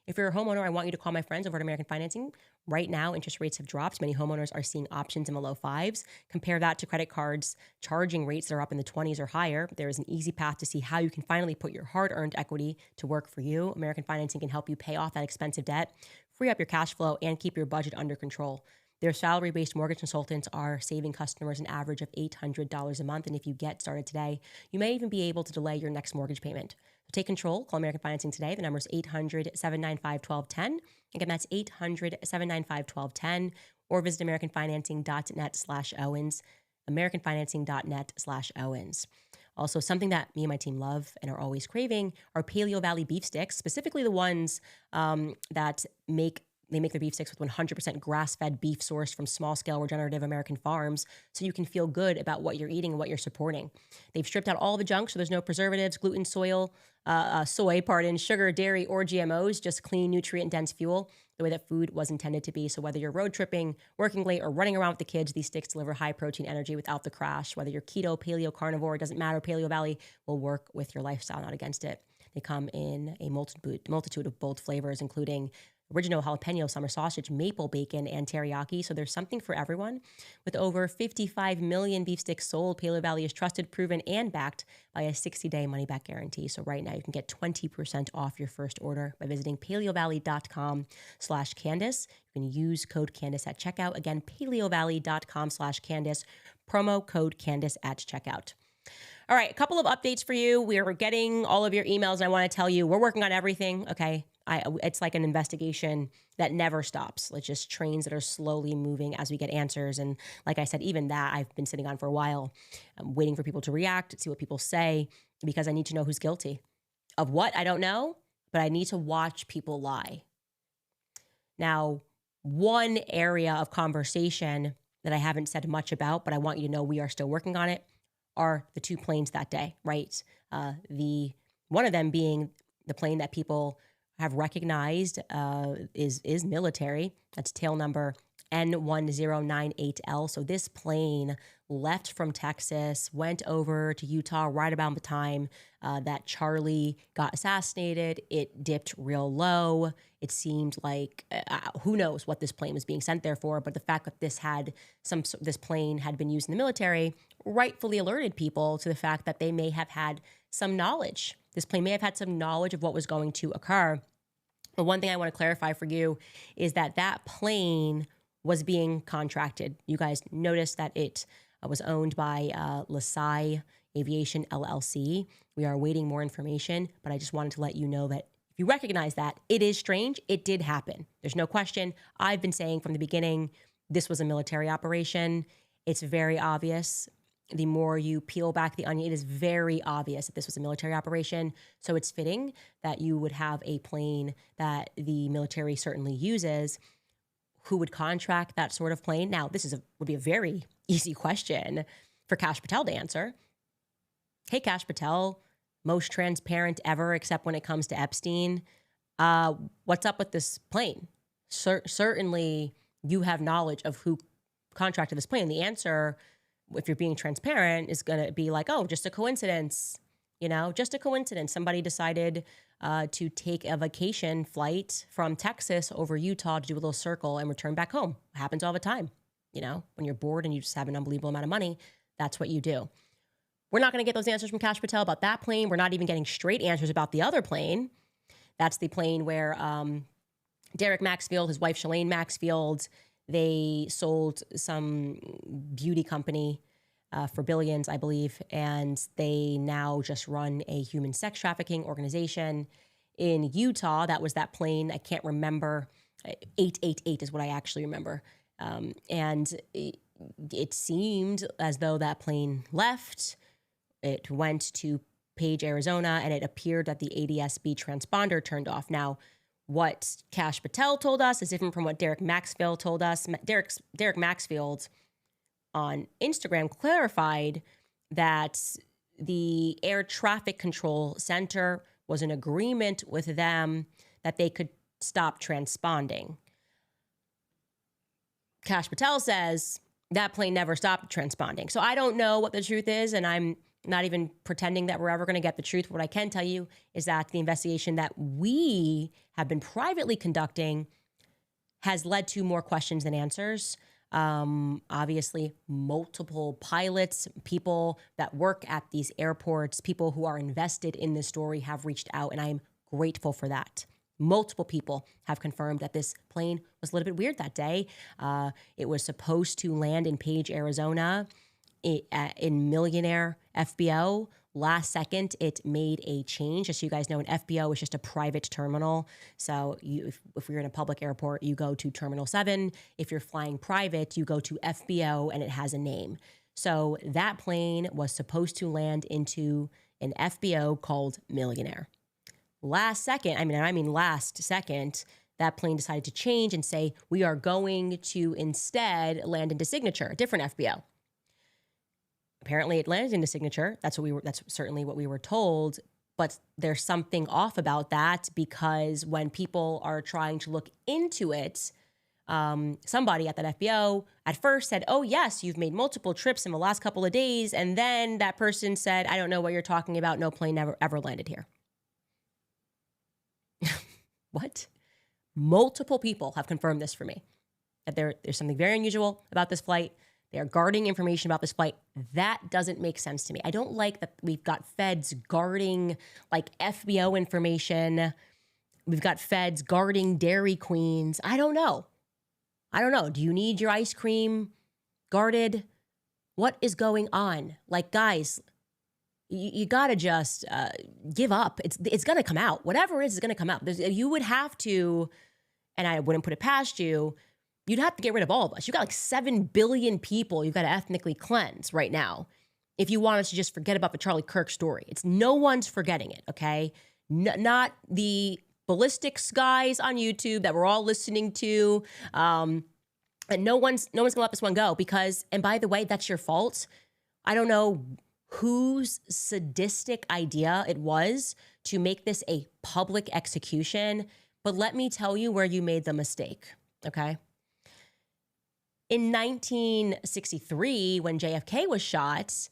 If you're a homeowner, I want you to call my friends over at American Financing. Right now, interest rates have dropped. Many homeowners are seeing options in the low fives. Compare that to credit cards charging rates that are up in the 20s or higher. There is an easy path to see how you can finally put your hard-earned equity to work for you. American Financing can help you pay off that expensive debt, free up your cash flow, and keep your budget under control. Their salary-based mortgage consultants are saving customers an average of $800 a month. And if you get started today, you may even be able to delay your next mortgage payment. So take control. Call American Financing today. The number is 800-795-1210. Again, that's 800-795-1210. Or visit americanfinancing.net/Owens. americanfinancing.net/Owens. Also, something that me and my team love and are always craving are Paleo Valley beef sticks, specifically the ones that make their beef sticks with 100% grass-fed beef sourced from small-scale regenerative American farms, so you can feel good about what you're eating and what you're supporting. They've stripped out all the junk, so there's no preservatives, gluten, soy, sugar, dairy, or GMOs, just clean, nutrient-dense fuel, the way that food was intended to be. So whether you're road tripping, working late, or running around with the kids, these sticks deliver high-protein energy without the crash. Whether you're keto, paleo, carnivore, it doesn't matter. Paleo Valley will work with your lifestyle, not against it. They come in a multitude of bold flavors, including original jalapeno, summer sausage, maple bacon, and teriyaki. So there's something for everyone. With over 55 million beef sticks sold, Paleo Valley is trusted, proven, and backed by a 60-day money-back guarantee. So right now you can get 20% off your first order by visiting paleovalley.com/Candace. You can use code Candace at checkout. Again, paleovalley.com/Candace, promo code Candace at checkout. All right, a couple of updates for you. We are getting all of your emails, and I want to tell you we're working on everything, okay? It's like an investigation that never stops. It's just trains that are slowly moving as we get answers. And like I said, even that I've been sitting on for a while. I'm waiting for people to react, see what people say, because I need to know who's guilty. Of what, I don't know, but I need to watch people lie. Now, one area of conversation that I haven't said much about, but I want you to know we are still working on it, are the two planes that day, right? One of them being the plane that people have recognized is military. That's tail number N1098L. So this plane left from Texas, went over to Utah right about the time that Charlie got assassinated. It dipped real low. It seemed like who knows what this plane was being sent there for, but the fact that this plane had been used in the military rightfully alerted people to the fact that they may have had some knowledge. This plane may have had some knowledge of what was going to occur. But one thing I want to clarify for you is that that plane was being contracted. You guys noticed that it was owned by LaSalle Aviation LLC. We are awaiting more information, but I just wanted to let you know that if you recognize that, it is strange. It did happen. There's no question. I've been saying from the beginning, this was a military operation. It's very obvious. The more you peel back the onion, it is very obvious that this was a military operation. So it's fitting that you would have a plane that the military certainly uses. Who would contract that sort of plane? Now, would be a very easy question for Kash Patel to answer. Hey, Kash Patel, most transparent ever, except when it comes to Epstein. What's up with this plane? Certainly, you have knowledge of who contracted this plane. The answer, if you're being transparent, is going to be like, oh, just a coincidence. Just a coincidence. Somebody decided to take a vacation flight from Texas over Utah to do a little circle and return back home. It happens all the time. When you're bored and you just have an unbelievable amount of money, that's what you do. We're not going to get those answers from Kash Patel about that plane. We're not even getting straight answers about the other plane. That's the plane where Derek Maxfield, his wife Shalane Maxfield, they sold some beauty company for billions, I believe, and they now just run a human sex trafficking organization in Utah. That was that plane. I can't remember. 888 is what I actually remember. And it seemed as though that plane left. It went to Page, Arizona, and it appeared that the ADS-B transponder turned off. Now, what Kash Patel told us is different from what Derek Maxfield told us. Derek Maxfield on Instagram clarified that the Air Traffic Control Center was in agreement with them that they could stop transponding. Kash Patel says that plane never stopped transponding. So I don't know what the truth is, and I'm not even pretending that we're ever going to get the truth. What I can tell you is that the investigation that we have been privately conducting has led to more questions than answers. Obviously, multiple pilots, people that work at these airports, people who are invested in this story have reached out, and I'm grateful for that. Multiple people have confirmed that this plane was a little bit weird that day. It was supposed to land in Page, Arizona, in Millionaire FBO. Last second, it made a change. Just so you guys know, an FBO is just a private terminal. So if you're in a public airport, you go to Terminal 7. If you're flying private, you go to FBO, and it has a name. So that plane was supposed to land into an FBO called Millionaire. Last second, that plane decided to change and say, we are going to instead land into Signature, a different FBO. Apparently it landed into Signature. That's certainly what we were told, but there's something off about that, because when people are trying to look into it, somebody at that FBO at first said, oh yes, you've made multiple trips in the last couple of days. And then that person said, I don't know what you're talking about. No plane ever landed here. What? Multiple people have confirmed this for me, that there's something very unusual about this flight. They are guarding information about this flight. That doesn't make sense to me. I don't like that we've got feds guarding like FBO information. We've got feds guarding Dairy Queens. I don't know. Do you need your ice cream guarded? What is going on? Like, guys, you gotta just give up. It's gonna come out. Whatever it is gonna come out. You would have to, and I wouldn't put it past you, you'd have to get rid of all of us. You got like 7 billion people you've got to ethnically cleanse right now if you want us to just forget about the Charlie Kirk story. No one's forgetting it, okay? Not the ballistics guys on YouTube that we're all listening to. And no one's gonna let this one go, because, and by the way, that's your fault. I don't know whose sadistic idea it was to make this a public execution, but let me tell you where you made the mistake, okay? In 1963, when JFK was shot,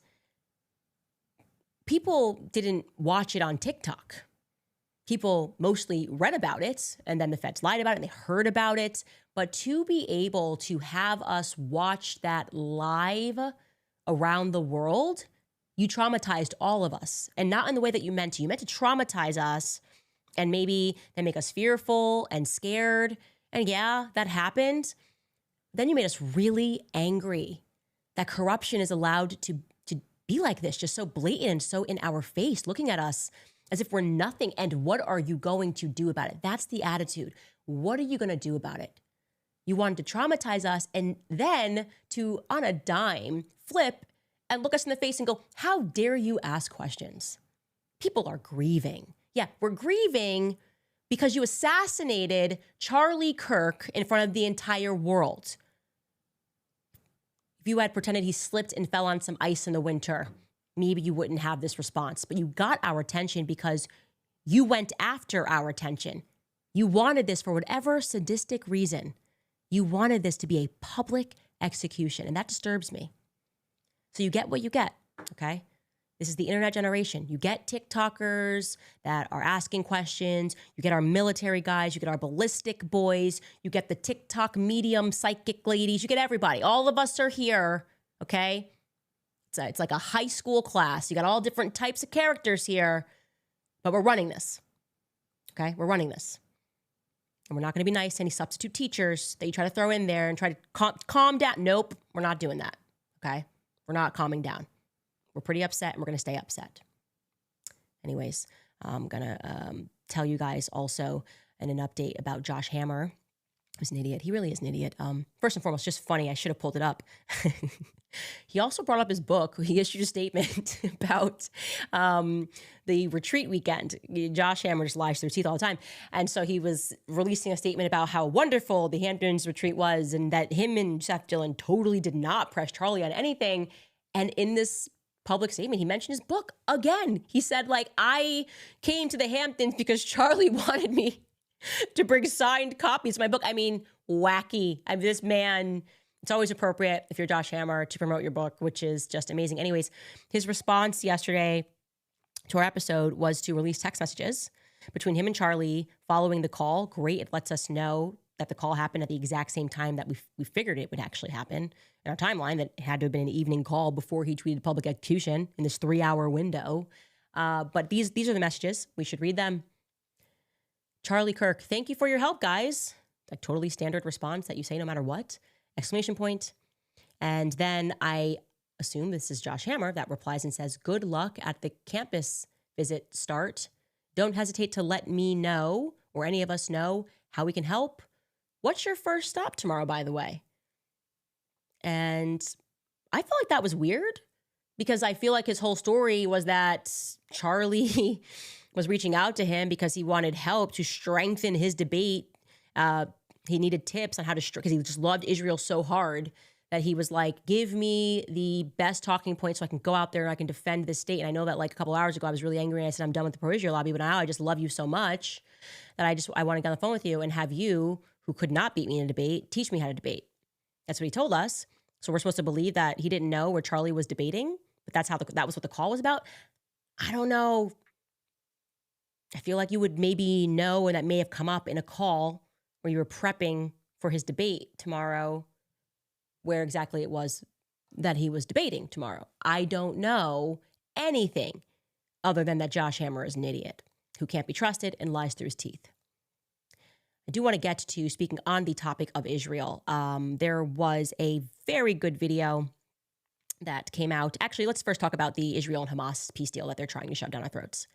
people didn't watch it on TikTok. People mostly read about it, and then the feds lied about it, and they heard about it. But to be able to have us watch that live around the world, you traumatized all of us, and not in the way that you meant to. You meant to traumatize us and maybe then make us fearful and scared. And yeah, that happened. Then you made us really angry that corruption is allowed to be like this, just so blatant and so in our face, looking at us as if we're nothing. And what are you going to do about it? That's the attitude. What are you going to do about it? You wanted to traumatize us, and then to, on a dime, flip and look us in the face and go, how dare you ask questions? People are grieving. Yeah, we're grieving because you assassinated Charlie Kirk in front of the entire world. If you had pretended he slipped and fell on some ice in the winter, maybe you wouldn't have this response. But you got our attention because you went after our attention. You wanted this for whatever sadistic reason. You wanted this to be a public execution, and that disturbs me. So you get what you get, okay? This is the internet generation. You get TikTokers that are asking questions. You get our military guys. You get our ballistic boys. You get the TikTok medium psychic ladies. You get everybody. All of us are here, okay? It's like a high school class. You got all different types of characters here, but we're running this, okay? We're running this. And we're not going to be nice to any substitute teachers that you try to throw in there and try to calm down. Nope, we're not doing that, okay? We're not calming down. We're pretty upset, and we're going to stay upset. Anyways, I'm going to tell you guys also in an update about Josh Hammer, who's an idiot. He really is an idiot. First and foremost, just funny. I should have pulled it up. He also brought up his book. He issued a statement about the retreat weekend. Josh Hammer just lies through his teeth all the time. And so he was releasing a statement about how wonderful the Hamptons retreat was and that him and Seth Dillon totally did not press Charlie on anything. And in this public statement, he mentioned his book again. He said, like, I came to the Hamptons because Charlie wanted me to bring signed copies of my book. I mean, wacky. This man, it's always appropriate if you're Josh Hammer to promote your book, which is just amazing. Anyways, his response yesterday to our episode was to release text messages between him and Charlie following the call. Great. It lets us know that the call happened at the exact same time that we figured it would actually happen in our timeline, that it had to have been an evening call before he tweeted public execution in this 3-hour window. But these are the messages. We should read them. Charlie Kirk, thank you for your help, guys. A totally standard response that you say no matter what. Exclamation point. And then I assume this is Josh Hammer that replies and says, good luck at the campus visit start. Don't hesitate to let me know or any of us know how we can help. What's your first stop tomorrow, by the way? And I felt like that was weird because I feel like his whole story was that Charlie was reaching out to him because he wanted help to strengthen his debate. He needed tips on how to, because he just loved Israel so hard that he was like, give me the best talking points so I can go out there and I can defend this state. And I know that like a couple hours ago, I was really angry. And I said, I'm done with the pro-Israel lobby, but now I just love you so much that I want to get on the phone with you and have you, who could not beat me in a debate, teach me how to debate. That's what he told us. So we're supposed to believe that he didn't know where Charlie was debating, but that was what the call was about. I don't know. I feel like you would maybe know, and that may have come up in a call where you were prepping for his debate tomorrow, where exactly it was that he was debating tomorrow. I don't know anything other than that Josh Hammer is an idiot who can't be trusted and lies through his teeth. I do want to get to speaking on the topic of Israel. There was a very good video that came out. Actually, let's first talk about the Israel and Hamas peace deal that they're trying to shove down our throats.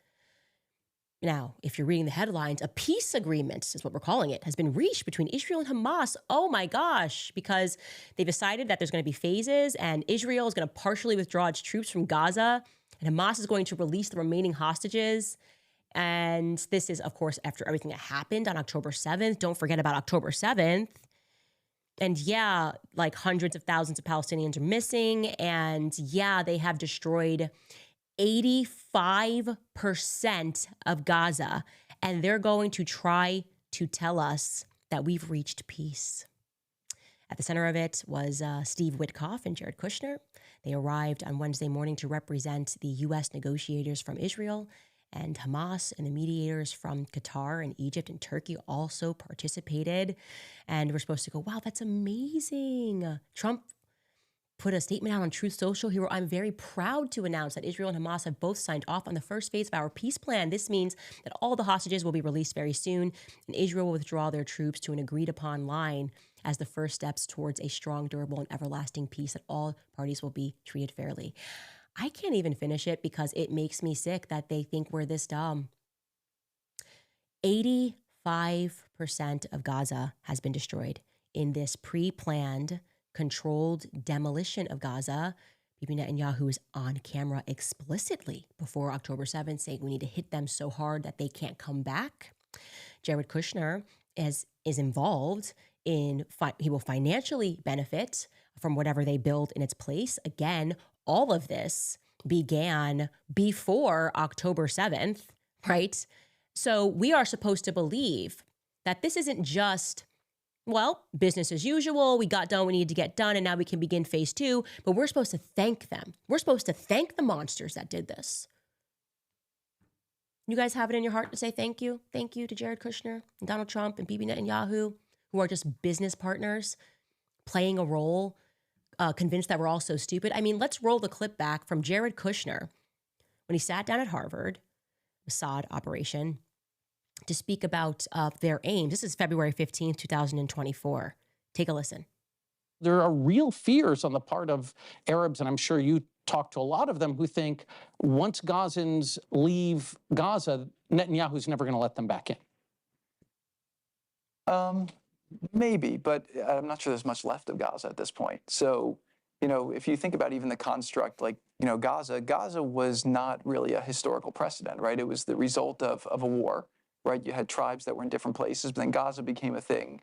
Now, if you're reading the headlines, a peace agreement is what we're calling it, has been reached between Israel and Hamas. Oh my gosh, because they decided that there's going to be phases and Israel is going to partially withdraw its troops from Gaza and Hamas is going to release the remaining hostages. And this is, of course, after everything that happened on October 7th. Don't forget about October 7th. And yeah, like hundreds of thousands of Palestinians are missing. And yeah, they have destroyed 85% of Gaza, and they're going to try to tell us that we've reached peace. At the center of it was Steve Witkoff and Jared Kushner. They arrived on Wednesday morning to represent the U.S. negotiators from Israel, and Hamas and the mediators from Qatar and Egypt and Turkey also participated. And we're supposed to go, wow, that's amazing. Trump put a statement out on Truth Social. He wrote, I'm very proud to announce that Israel and Hamas have both signed off on the first phase of our peace plan. This means that all the hostages will be released very soon, and Israel will withdraw their troops to an agreed upon line as the first steps towards a strong, durable, and everlasting peace that all parties will be treated fairly. I can't even finish it because it makes me sick that they think we're this dumb. 85% of Gaza has been destroyed in this pre-planned, controlled demolition of Gaza. Bibi Netanyahu is on camera explicitly before October 7th saying we need to hit them so hard that they can't come back. Jared Kushner is involved in, he will financially benefit from whatever they build in its place. Again, all of this began before October 7th, right? So we are supposed to believe that this isn't just, well, business as usual. We got done what we needed to get done, and now we can begin phase 2. But we're supposed to thank them. We're supposed to thank the monsters that did this. You guys have it in your heart to say thank you? Thank you to Jared Kushner and Donald Trump and Bibi Netanyahu, who are just business partners playing a role, convinced that we're all so stupid. I mean, let's roll the clip back from Jared Kushner when he sat down at Harvard, Mossad operation, to speak about their aims. This is February 15th, 2024. Take a listen. There are real fears on the part of Arabs, and I'm sure you talk to a lot of them, who think once Gazans leave Gaza, Netanyahu's never going to let them back in. Maybe, but I'm not sure there's much left of Gaza at this point. So if you think about even the construct like, Gaza was not really a historical precedent, right? It was the result of a war, right? You had tribes that were in different places, but then Gaza became a thing.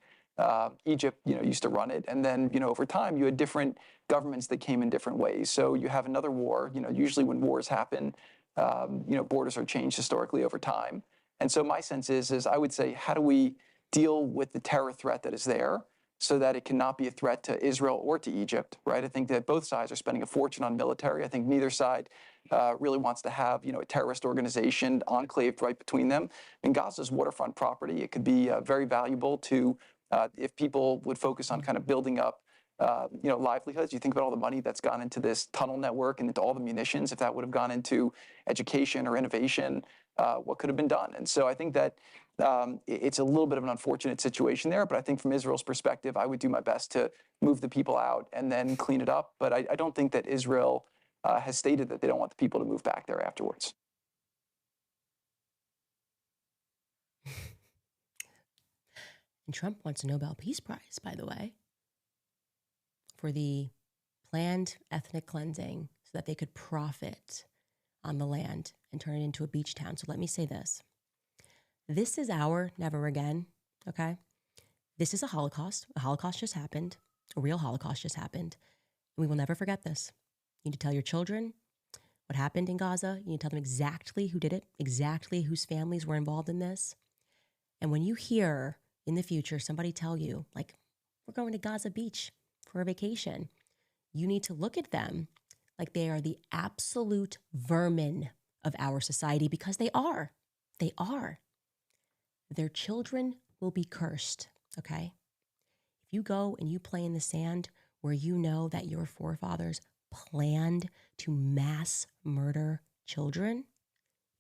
Egypt, used to run it. And then, over time, you had different governments that came in different ways. So you have another war, usually when wars happen, borders are changed historically over time. And so my sense is I would say, how do we deal with the terror threat that is there so that it cannot be a threat to Israel or to Egypt, right? I think that both sides are spending a fortune on military. I think neither side really wants to have, a terrorist organization enclaved right between them. And Gaza's waterfront property. It could be very valuable to, if people would focus on kind of building up, livelihoods. You think about all the money that's gone into this tunnel network and into all the munitions. If that would have gone into education or innovation, what could have been done? And so I think that it's a little bit of an unfortunate situation there, but I think from Israel's perspective, I would do my best to move the people out and then clean it up. But I don't think that Israel has stated that they don't want the people to move back there afterwards. And Trump wants a Nobel Peace Prize, by the way, for the planned ethnic cleansing so that they could profit on the land and turn it into a beach town. So let me say this. This is our never again, okay? This is a Holocaust. A Holocaust just happened. A real Holocaust just happened. And we will never forget this. You need to tell your children what happened in Gaza. You need to tell them exactly who did it, exactly whose families were involved in this. And when you hear in the future somebody tell you, like, we're going to Gaza Beach for a vacation, you need to look at them like they are the absolute vermin of our society, because they are. They are. Their children will be cursed, okay? If you go and you play in the sand where you know that your forefathers planned to mass murder children,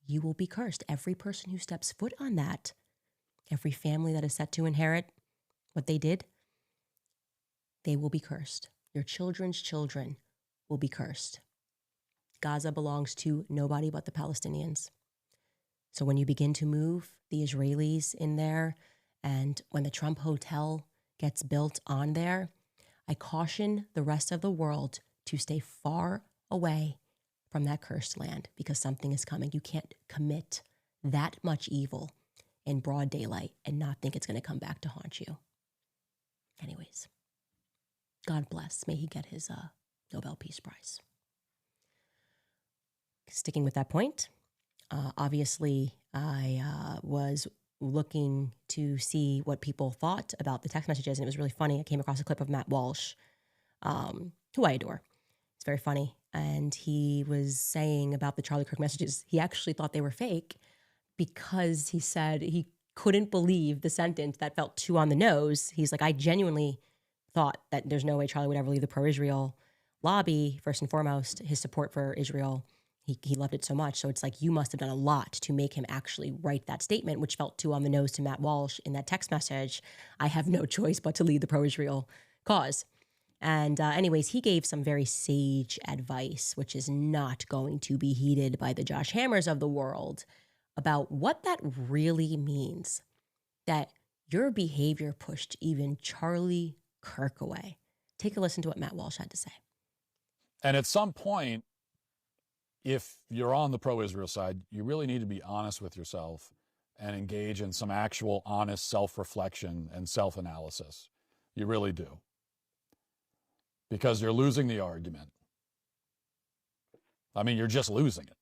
you will be cursed. Every person who steps foot on that, every family that is set to inherit what they did, they will be cursed. Your children's children will be cursed. Gaza belongs to nobody but the Palestinians. So when you begin to move the Israelis in there, and when the Trump Hotel gets built on there, I caution the rest of the world to stay far away from that cursed land, because something is coming. You can't commit that much evil in broad daylight and not think it's going to come back to haunt you. Anyways, God bless. May he get his Nobel Peace Prize. Sticking with that point, obviously, I was looking to see what people thought about the text messages, and it was really funny. I came across a clip of Matt Walsh, who I adore. It's very funny. And he was saying about the Charlie Kirk messages, he actually thought they were fake because he said he couldn't believe the sentence that felt too on the nose. He's like, I genuinely thought that there's no way Charlie would ever leave the pro-Israel lobby. First and foremost, his support for Israel. He loved it so much. So it's like, you must have done a lot to make him actually write that statement, which felt too on the nose to Matt Walsh in that text message. I have no choice but to lead the pro-Israel cause. And anyways, he gave some very sage advice, which is not going to be heeded by the Josh Hammers of the world, about what that really means, that your behavior pushed even Charlie Kirk away. Take a listen to what Matt Walsh had to say. And at some point, if you're on the pro-Israel side, you really need to be honest with yourself and engage in some actual honest self-reflection and self-analysis. You really do. Because you're losing the argument. I mean, you're just losing it.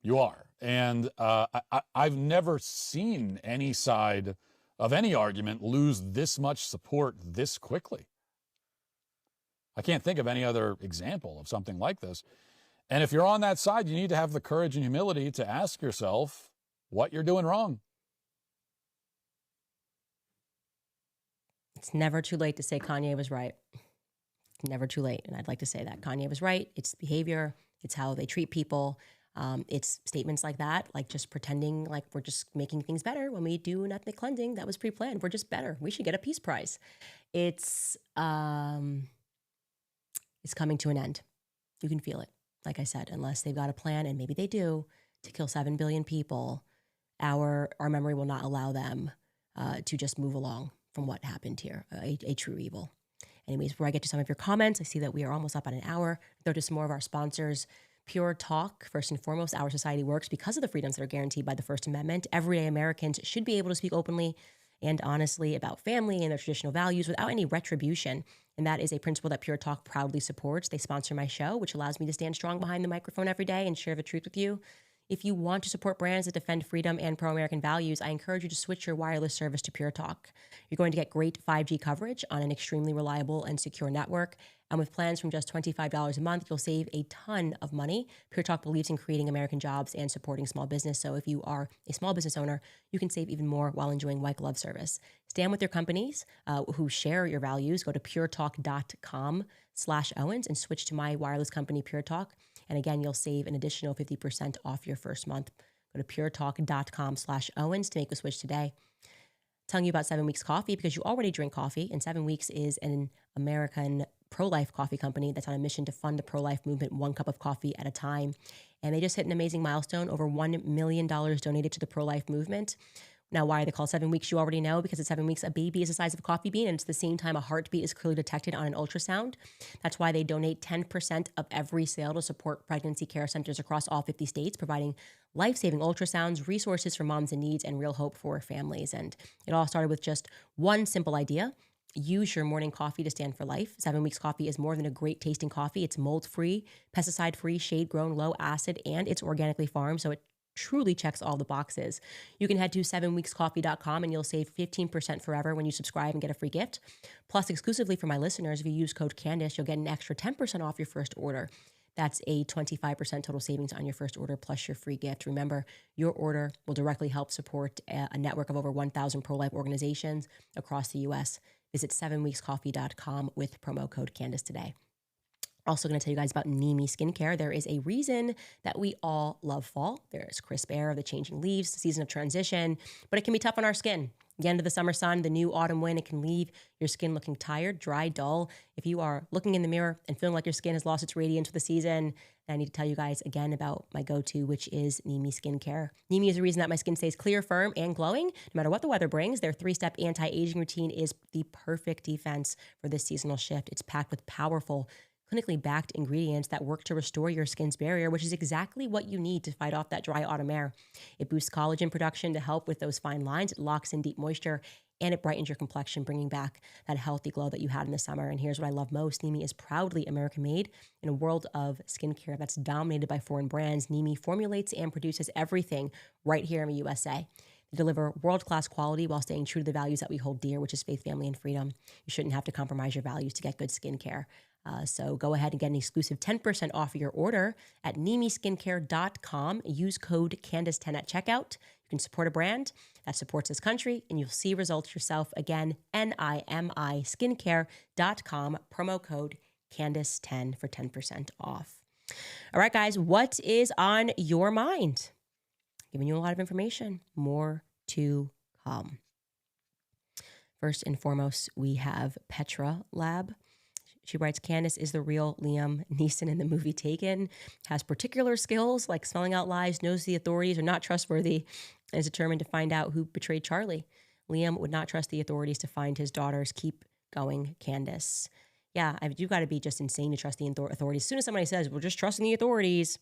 You are. And I've never seen any side of any argument lose this much support this quickly. I can't think of any other example of something like this. And if you're on that side, you need to have the courage and humility to ask yourself what you're doing wrong. It's never too late to say Kanye was right. It's never too late. And I'd like to say that Kanye was right. It's behavior. It's how they treat people. It's statements like that, like just pretending like we're just making things better when we do an ethnic cleansing that was pre-planned. We're just better. We should get a peace prize. It's coming to an end. You can feel it. Like I said, unless they've got a plan, and maybe they do, to kill 7 billion people, our memory will not allow them to just move along from what happened here, a true evil. Anyways, before I get to some of your comments, I see that we are almost up on an hour. Throw to some more of our sponsors. Pure Talk, first and foremost, our society works because of the freedoms that are guaranteed by the First Amendment. Everyday Americans should be able to speak openly and honestly about family and their traditional values without any retribution. And that is a principle that Pure Talk proudly supports. They sponsor my show, which allows me to stand strong behind the microphone every day and share the truth with you. If you want to support brands that defend freedom and pro-American values, I encourage you to switch your wireless service to Pure Talk. You're going to get great 5G coverage on an extremely reliable and secure network. And with plans from just $25 a month, you'll save a ton of money. Pure Talk believes in creating American jobs and supporting small business. So if you are a small business owner, you can save even more while enjoying white glove service. Stand with your companies who share your values. Go to puretalk.com/Owens and switch to my wireless company, Pure Talk. And again, you'll save an additional 50% off your first month. Go to puretalk.com/Owens to make the switch today. Telling you about 7 Weeks Coffee because you already drink coffee, and 7 Weeks is an American pro-life coffee company that's on a mission to fund the pro-life movement one cup of coffee at a time. And they just hit an amazing milestone, over $1 million donated to the pro-life movement. Now, why are they called 7 Weeks? You already know, because at 7 weeks, a baby is the size of a coffee bean, and it's the same time a heartbeat is clearly detected on an ultrasound. That's why they donate 10% of every sale to support pregnancy care centers across all 50 states, providing life-saving ultrasounds, resources for moms in need, and real hope for families. And it all started with just one simple idea. Use your morning coffee to stand for life. 7 Weeks Coffee is more than a great tasting coffee. It's mold-free, pesticide-free, shade-grown, low acid, and it's organically farmed, so it truly checks all the boxes. You can head to 7weekscoffee.com and you'll save 15% forever when you subscribe and get a free gift. Plus, exclusively for my listeners, if you use code Candace, you'll get an extra 10% off your first order. That's a 25% total savings on your first order plus your free gift. Remember, your order will directly help support a network of over 1,000 pro-life organizations across the U.S. Visit 7weekscoffee.com with promo code Candace today. Also going to tell you guys about Nimi Skincare. There is a reason that we all love fall. There's crisp air of the changing leaves, the season of transition, but it can be tough on our skin. The end of the summer sun, the new autumn wind, it can leave your skin looking tired, dry, dull. If you are looking in the mirror and feeling like your skin has lost its radiance for the season, then I need to tell you guys again about my go-to, which is Nimi Skincare. Nimi is the reason that my skin stays clear, firm, and glowing, no matter what the weather brings. Their 3-step anti-aging routine is the perfect defense for this seasonal shift. It's packed with powerful, clinically backed ingredients that work to restore your skin's barrier, which is exactly what you need to fight off that dry autumn air. It boosts collagen production to help with those fine lines. It locks in deep moisture, and it brightens your complexion, bringing back that healthy glow that you had in the summer. And here's what I love most. Nimi is proudly American-made. In a world of skincare that's dominated by foreign brands, Nimi formulates and produces everything right here in the USA. They deliver world-class quality while staying true to the values that we hold dear, which is faith, family, and freedom. You shouldn't have to compromise your values to get good skincare. So go ahead and get an exclusive 10% off your order at NimiSkincare.com. Use code Candace10 at checkout. You can support a brand that supports this country, and you'll see results yourself. Again, NIMI Skincare.com, promo code Candace10 for 10% off. All right, guys, what is on your mind? Giving you a lot of information. More to come. First and foremost, we have Petra Lab. She writes, Candace is the real Liam Neeson in the movie Taken, has particular skills like smelling out lies, knows the authorities are not trustworthy, and is determined to find out who betrayed Charlie. Liam would not trust the authorities to find his daughters. Keep going, Candace. Yeah, you've got to be just insane to trust the authorities. As soon as somebody says, we're just trusting the authorities,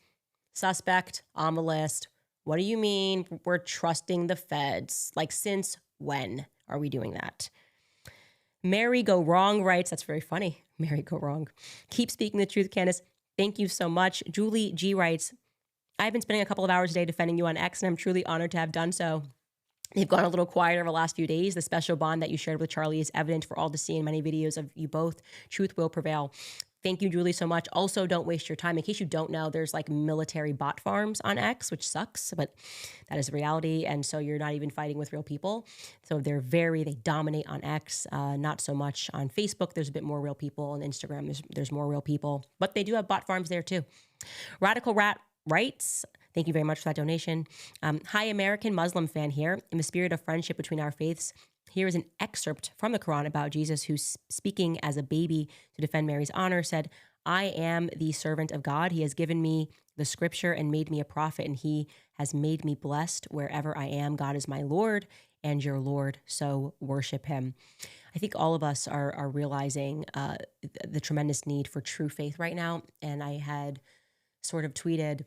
suspect on the list. What do you mean we're trusting the feds? Like, since when are we doing that? Mary Go Wrong writes, that's very funny. Mary Go Wrong. Keep speaking the truth, Candace. Thank you so much. Julie G writes, I've been spending a couple of hours a day defending you on X, and I'm truly honored to have done so. They've gone a little quieter over the last few days. The special bond that you shared with Charlie is evident for all to see in many videos of you both. Truth will prevail. Thank you, Julie, so much. Also, don't waste your time. In case you don't know, there's like military bot farms on X, which sucks, but that is reality. And so you're not even fighting with real people. So they dominate on X, not so much on Facebook. There's a bit more real people. On Instagram, there's more real people, but they do have bot farms there too. Radical Rat writes, thank you very much for that donation. Hi, American Muslim fan here. In the spirit of friendship between our faiths, here is an excerpt from the Quran about Jesus, who, speaking as a baby to defend Mary's honor, said, I am the servant of God. He has given me the scripture and made me a prophet, and he has made me blessed wherever I am. God is my Lord, and your Lord, so worship him. I think all of us are realizing the tremendous need for true faith right now. And I had sort of tweeted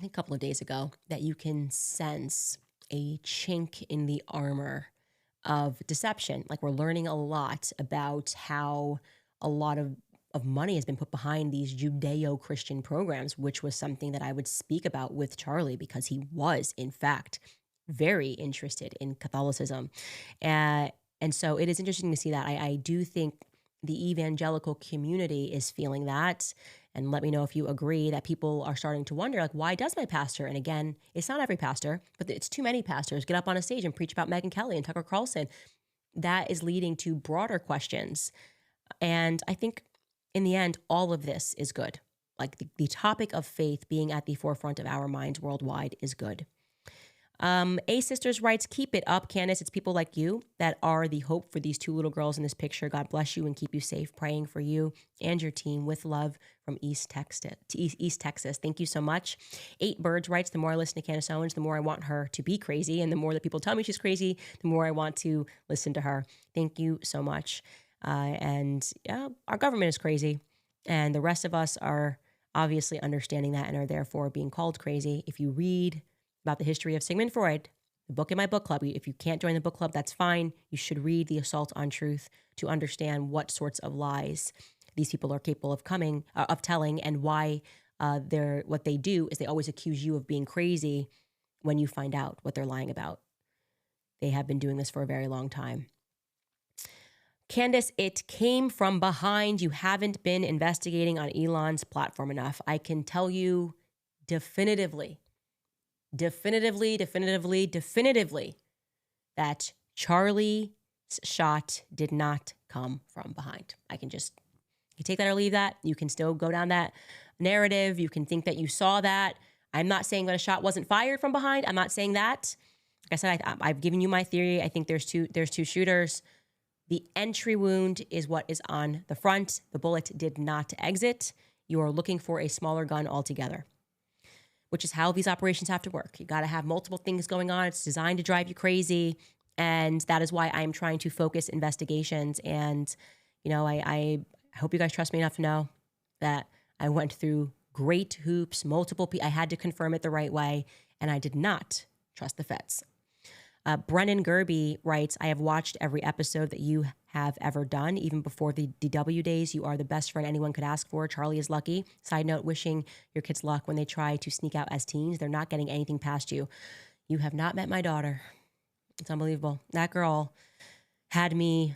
a couple of days ago that you can sense a chink in the armor of deception. Like, we're learning a lot about how a lot of money has been put behind these Judeo-Christian programs, which was something that I would speak about with Charlie because he was, in fact, very interested in Catholicism. And so it is interesting to see that. I do think the evangelical community is feeling that. And let me know if you agree that people are starting to wonder, like, why does my pastor? And again, it's not every pastor, but it's too many pastors get up on a stage and preach about Megyn Kelly and Tucker Carlson. That is leading to broader questions. And I think in the end, all of this is good. Like, the topic of faith being at the forefront of our minds worldwide is good. A Sisters writes, keep it up, Candace. It's people like you that are the hope for these two little girls in this picture. God bless you and keep you safe. Praying for you and your team with love from East Texas. Thank you so much. 8 Birds writes, the more I listen to Candace Owens, the more I want her to be crazy. And the more that people tell me she's crazy, the more I want to listen to her. Thank you so much. And yeah, our government is crazy. And the rest of us are obviously understanding that and are therefore being called crazy. If you read about the history of Sigmund Freud, the book in my book club, if you can't join the book club, that's fine. You should read The Assault on Truth to understand what sorts of lies these people are capable of telling, and why what they do is they always accuse you of being crazy when you find out what they're lying about. They have been doing this for a very long time. Candace, it came from behind. You haven't been investigating on Elon's platform enough. I can tell you definitively that Charlie's shot did not come from behind. You take that or leave that. You can still go down that narrative. You can think that you saw that. I'm not saying that a shot wasn't fired from behind. I'm not saying that. Like I said, I've given you my theory. I think there's two shooters. The entry wound is what is on the front. The bullet did not exit. You are looking for a smaller gun altogether, which is how these operations have to work. You got to have multiple things going on. It's designed to drive you crazy. And that is why I'm trying to focus investigations. And, I hope you guys trust me enough to know that I went through great hoops, I had to confirm it the right way, and I did not trust the feds. Brennan Gerby writes, I have watched every episode that you have ever done, even before the DW days. You are the best friend anyone could ask for. Charlie is lucky. Side note, wishing your kids luck when they try to sneak out as teens. They're not getting anything past you. You have not met my daughter. It's unbelievable. That girl had me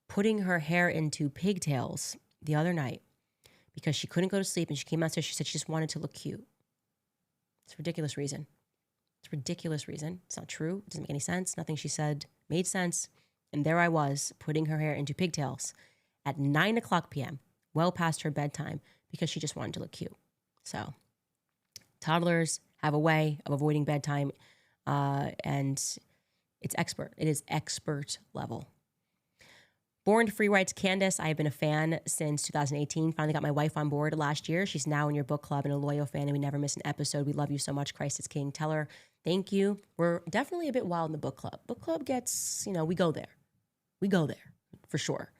putting her hair into pigtails the other night because she couldn't go to sleep, and she came downstairs. She said she just wanted to look cute. It's a ridiculous reason. It's not true. It doesn't make any sense. Nothing she said made sense. And there I was, putting her hair into pigtails at 9:00 p.m., well past her bedtime, because she just wanted to look cute. So toddlers have a way of avoiding bedtime, and it's expert. It is expert level. Born Free writes, Candace, I have been a fan since 2018. Finally got my wife on board last year. She's now in your book club and a loyal fan, and we never miss an episode. We love you so much. Christ is King. Tell her thank you. We're definitely a bit wild in the book club. Book club gets, we go there. We go there for sure.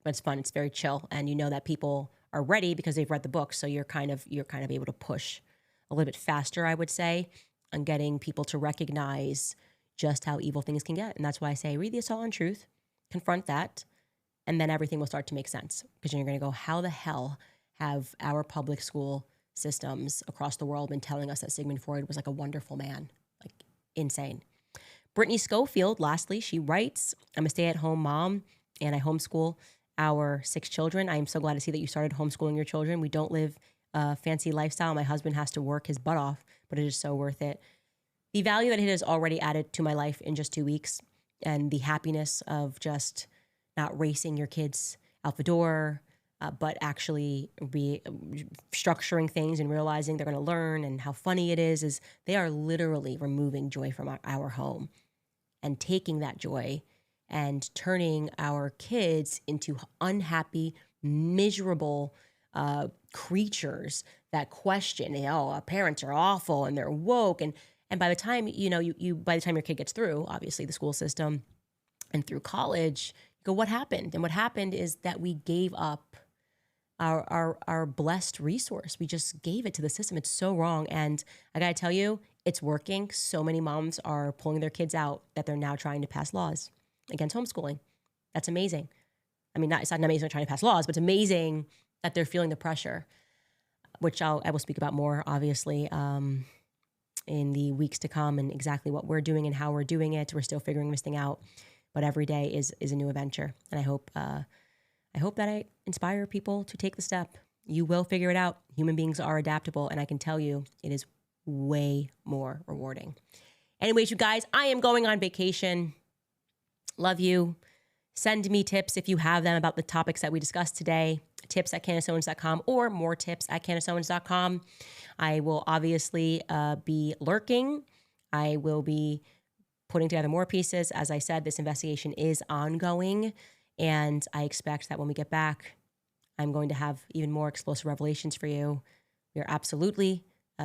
But it's fun. It's very chill. And you know that people are ready because they've read the book. So you're kind of able to push a little bit faster, I would say, on getting people to recognize just how evil things can get. And that's why I say read The Assault on Truth, confront that, and then everything will start to make sense, because you're going to go, how the hell have our public school systems across the world been telling us that Sigmund Freud was like a wonderful man? Like, insane. Brittany Schofield, lastly, she writes, I'm a stay-at-home mom, and I homeschool our 6 children. I am so glad to see that you started homeschooling your children. We don't live a fancy lifestyle. My husband has to work his butt off, but it is so worth it. The value that it has already added to my life in just 2 weeks, and the happiness of just not racing your kids out the door, but actually structuring things and realizing they're going to learn, and how funny it is they are literally removing joy from our home and taking that joy and turning our kids into unhappy, miserable creatures that question, our parents are awful and they're woke. And And by the time, by the time your kid gets through, obviously the school system and through college, you go, what happened? And what happened is that we gave up our blessed resource. We just gave it to the system. It's so wrong. And I gotta tell you, it's working. So many moms are pulling their kids out that they're now trying to pass laws against homeschooling. That's amazing. I mean, it's not amazing they're trying to pass laws, but it's amazing that they're feeling the pressure, which I will speak about more, obviously, in the weeks to come, and exactly what we're doing and how we're doing it. We're still figuring this thing out, but every day is a new adventure. And I hope that I inspire people to take the step. You will figure it out. Human beings are adaptable, and I can tell you it is way more rewarding. Anyways, you guys, I am going on vacation. Love you. Send me tips if you have them about the topics that we discussed today. tips@CandaceOwens.com or more tips@CandaceOwens.com. I will obviously be lurking. I will be putting together more pieces. As I said, this investigation is ongoing, and I expect that when we get back, I'm going to have even more explosive revelations for you. We are absolutely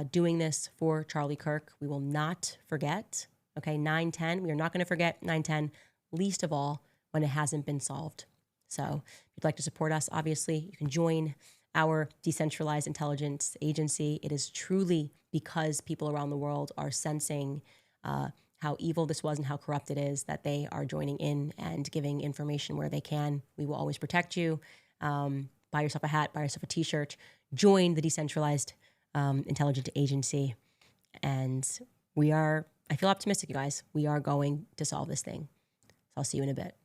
doing this for Charlie Kirk. We will not forget, okay, 9/10. We are not going to forget 9/10, least of all when it hasn't been solved. So if you'd like to support us, obviously, you can join our decentralized intelligence agency. It is truly because people around the world are sensing how evil this was and how corrupt it is that they are joining in and giving information where they can. We will always protect you. Buy yourself a hat, buy yourself a t-shirt, join the decentralized intelligence agency. And I feel optimistic, you guys. We are going to solve this thing. So I'll see you in a bit.